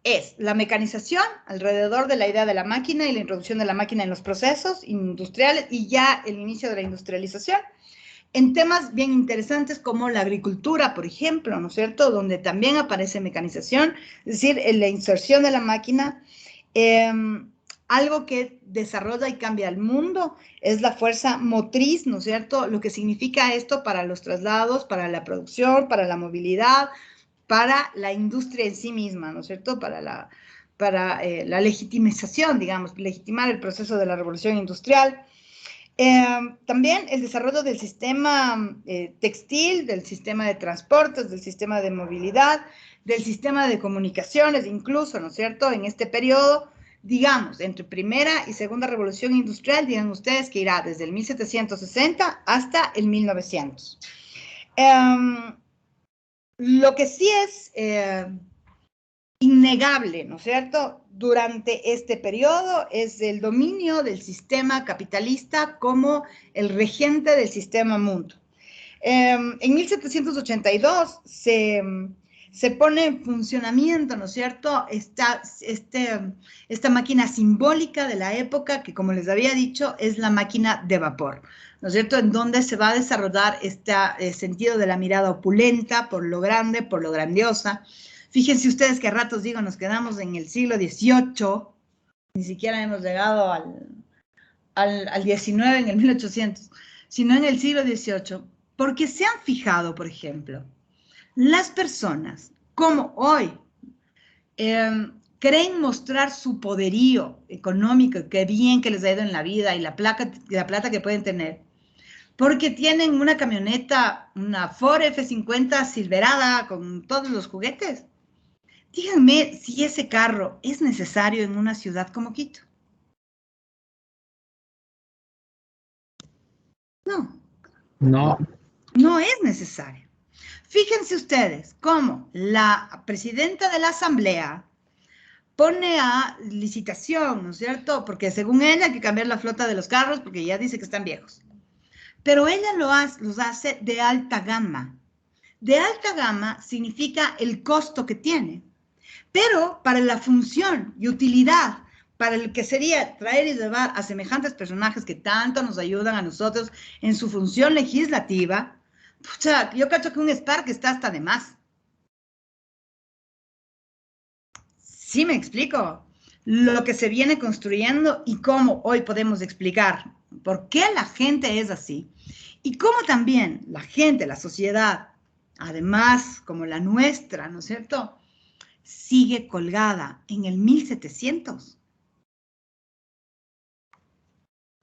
es la mecanización alrededor de la idea de la máquina y la introducción de la máquina en los procesos industriales y ya el inicio de la industrialización. En temas bien interesantes como la agricultura, por ejemplo, ¿no es cierto?, donde también aparece mecanización, es decir, la inserción de la máquina. Algo que desarrolla y cambia el mundo es la fuerza motriz, ¿no es cierto?, lo que significa esto para los traslados, para la producción, para la movilidad, para la industria en sí misma, ¿no es cierto?, para la legitimización, digamos, legitimar el proceso de la revolución industrial. También el desarrollo del sistema textil, del sistema de transportes, del sistema de movilidad, del sistema de comunicaciones, incluso, ¿no es cierto?, en este periodo, digamos, entre primera y segunda revolución industrial, digan ustedes que irá desde el 1760 hasta el 1900. Lo que sí es innegable, ¿no es cierto?, durante este periodo es el dominio del sistema capitalista como el regente del sistema mundo. En 1782 se pone en funcionamiento, ¿no es cierto?, esta máquina simbólica de la época que, como les había dicho, es la máquina de vapor, ¿no es cierto?, en donde se va a desarrollar este sentido de la mirada opulenta por lo grande, por lo grandiosa. Fíjense ustedes que a ratos digo, nos quedamos en el siglo XVIII, ni siquiera hemos llegado al XIX, en el 1800, sino en el siglo XVIII, porque se han fijado, por ejemplo, las personas, como hoy, creen mostrar su poderío económico, qué bien que les ha ido en la vida y la plata que pueden tener, porque tienen una camioneta, una Ford F-50 Silverada con todos los juguetes. Díganme si ese carro es necesario en una ciudad como Quito. No. No. No es necesario. Fíjense ustedes cómo la presidenta de la Asamblea pone a licitación, ¿no es cierto?, porque según ella hay que cambiar la flota de los carros porque ya dice que están viejos. Pero ella los hace de alta gama. De alta gama significa el costo que tiene. Pero para la función y utilidad, para el que sería traer y llevar a semejantes personajes que tanto nos ayudan a nosotros en su función legislativa, pucha, yo cacho que un Spark está hasta de más. ¿Sí me explico? Lo que se viene construyendo y cómo hoy podemos explicar por qué la gente es así y cómo también la gente, la sociedad, además como la nuestra, ¿no es cierto?, sigue colgada en el 1700.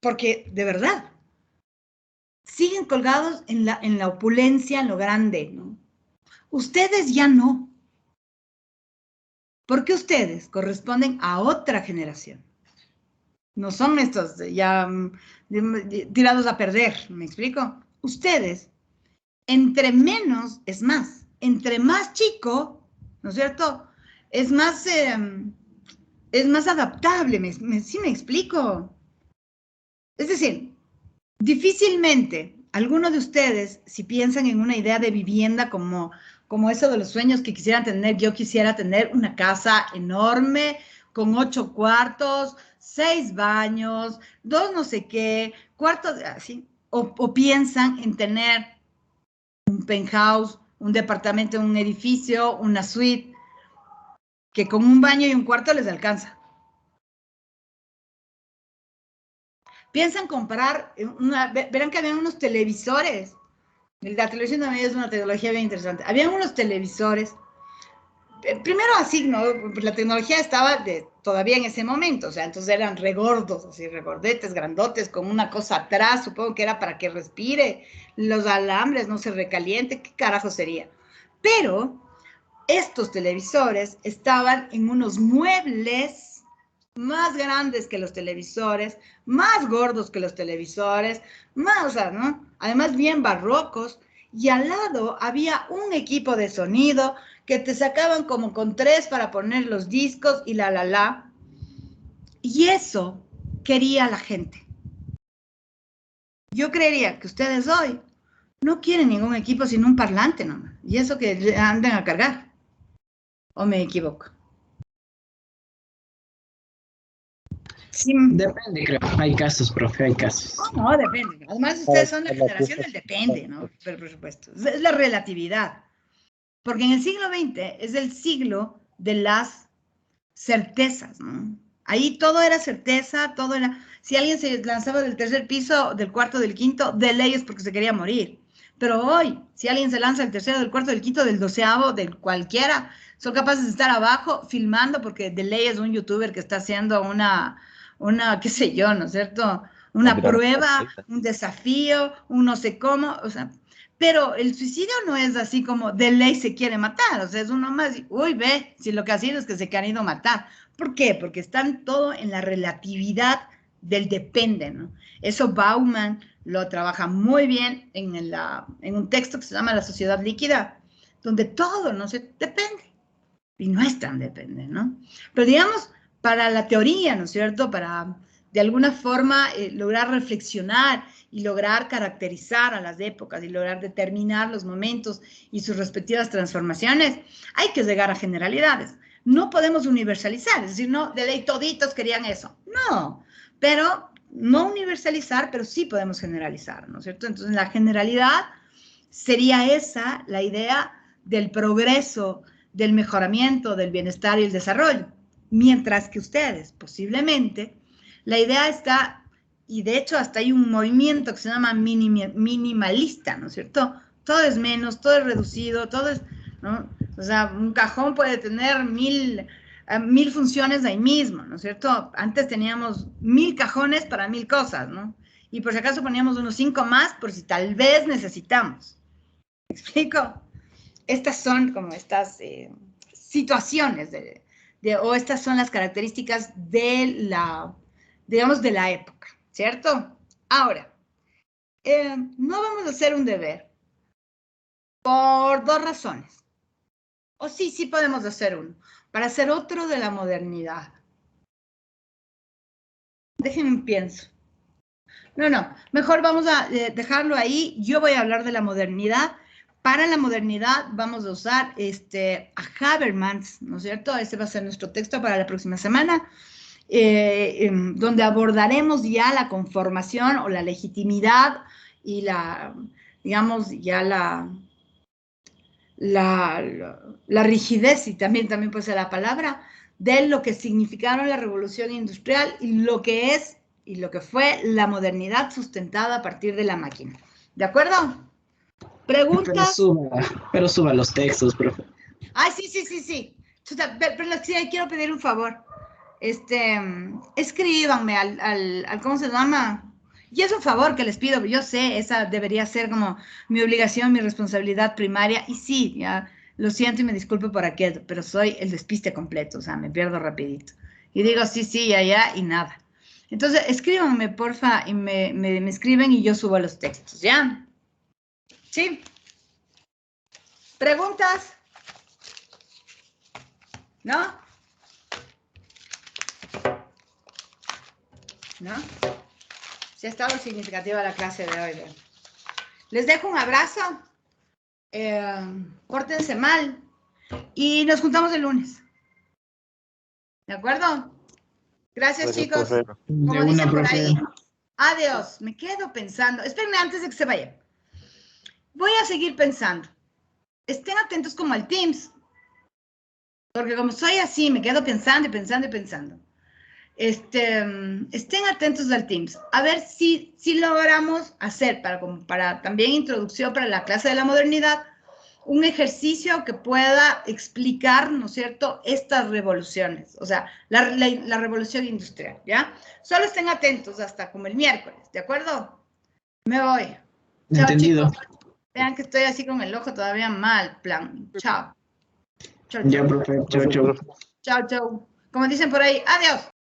Porque, de verdad, siguen colgados en la opulencia, en lo grande, ¿no? Ustedes ya no. Porque ustedes corresponden a otra generación. No son estos ya tirados a perder, ¿me explico? Ustedes, entre menos es más. Entre más chico, ¿no es cierto?, es más adaptable, ¿sí me explico? Es decir, difícilmente alguno de ustedes, si piensan en una idea de vivienda como eso de los sueños que quisieran tener, yo quisiera tener una casa enorme, con 8 cuartos, 6 baños, 2 no sé qué, cuartos, así, o piensan en tener un penthouse, un departamento, un edificio, una suite, que con un baño y un cuarto les alcanza. Piensan comprar, verán que habían unos televisores. La televisión también es una tecnología bien interesante. Habían unos televisores, primero así, ¿no? La tecnología estaba todavía en ese momento, o sea, entonces eran regordos, así, regordetes, grandotes, con una cosa atrás, supongo que era para que respire, los alambres no se recaliente, ¿qué carajo sería? Pero estos televisores estaban en unos muebles más grandes que los televisores, más gordos que los televisores, más, o sea, ¿no? Además bien barrocos, y al lado había un equipo de sonido que te sacaban como con 3 para poner los discos y la. Y eso quería la gente. Yo creería que ustedes hoy no quieren ningún equipo sino un parlante nomás. Y eso que anden a cargar. ¿O me equivoco? Sí. Depende, creo. Hay casos, profe, hay casos. No, depende. Además, ustedes son la generación del depende, ¿no? Por supuesto. Es la relatividad. Porque en el siglo XX es el siglo de las certezas, ¿no? Ahí todo era certeza, todo era... Si alguien se lanzaba del tercer piso, del cuarto, del quinto, de ley es porque se quería morir. Pero hoy, si alguien se lanza del tercero, del cuarto, del quinto, del doceavo, del cualquiera, son capaces de estar abajo filmando porque de ley es un youtuber que está haciendo qué sé yo, ¿no es cierto? Una prueba, un desafío, un no sé cómo, o sea, pero el suicidio no es así como de ley se quiere matar, o sea, es uno más, uy, ve, si lo que ha sido es que se han ido a matar. ¿Por qué? Porque están todo en la relatividad del depende, ¿no? Eso Bauman lo trabaja muy bien en un texto que se llama La sociedad líquida, donde todo no se depende, y no es tan depende, ¿no? Pero digamos, para la teoría, ¿no es cierto? Para, de alguna forma, lograr reflexionar y lograr caracterizar a las épocas y lograr determinar los momentos y sus respectivas transformaciones, hay que llegar a generalidades. No podemos universalizar, es decir, no, de ley toditos querían eso. No, pero no universalizar, pero sí podemos generalizar, ¿no es cierto? Entonces, la generalidad sería esa la idea del progreso, del mejoramiento, del bienestar y el desarrollo. Mientras que ustedes, posiblemente, la idea está, y de hecho hasta hay un movimiento que se llama minimalista, ¿no es cierto? Todo es menos, todo es reducido, todo es, ¿no? O sea, un cajón puede tener mil funciones ahí mismo, ¿no es cierto? Antes teníamos 1000 cajones para 1000 cosas, ¿no? Y por si acaso poníamos unos 5 más por si tal vez necesitamos. ¿Me explico? Estas son como estas situaciones o estas son las características de la, digamos, de la época, ¿cierto? Ahora, no vamos a hacer un deber por 2 razones. O sí podemos hacer uno, para hacer otro de la modernidad. Déjenme pienso. No, mejor vamos a dejarlo ahí. Yo voy a hablar de la modernidad. Para la modernidad vamos a usar a Habermas, ¿no es cierto? Este va a ser nuestro texto para la próxima semana, donde abordaremos ya la conformación o la legitimidad y la, digamos, ya la rigidez, y también puede ser la palabra, de lo que significaron la revolución industrial y lo que es y lo que fue la modernidad sustentada a partir de la máquina. ¿De acuerdo? ¿Preguntas? Pero suba los textos, profe. Ay, sí. Pero quiero pedir un favor. Escríbanme al ¿cómo se llama? Y es un favor que les pido, yo sé, esa debería ser como mi obligación, mi responsabilidad primaria, y sí, ya lo siento y me disculpo por aquello, pero soy el despiste completo, o sea, me pierdo rapidito. Y digo sí, allá y nada. Entonces, escríbanme, porfa, y me escriben y yo subo los textos, ¿ya? ¿Sí? ¿Preguntas? ¿No? ¿No? Sí ha estado significativa la clase de hoy. Les dejo un abrazo. Pórtense mal. Y nos juntamos el lunes. ¿De acuerdo? Gracias, chicos. Como dicen por ahí. Adiós. Me quedo pensando. Espérenme antes de que se vayan. Voy a seguir pensando. Estén atentos como al Teams. Porque como soy así, me quedo pensando. Estén atentos al Teams. A ver si logramos hacer, para también introducción para la clase de la modernidad, un ejercicio que pueda explicar, ¿no es cierto?, estas revoluciones, o sea, la revolución industrial, ¿ya? Solo estén atentos hasta como el miércoles, ¿de acuerdo? Me voy. Chao, entendido. chicos. Vean que estoy así con el ojo todavía mal, plan. Chao. Ya, profe. Chau. Chao. Como dicen por ahí, adiós.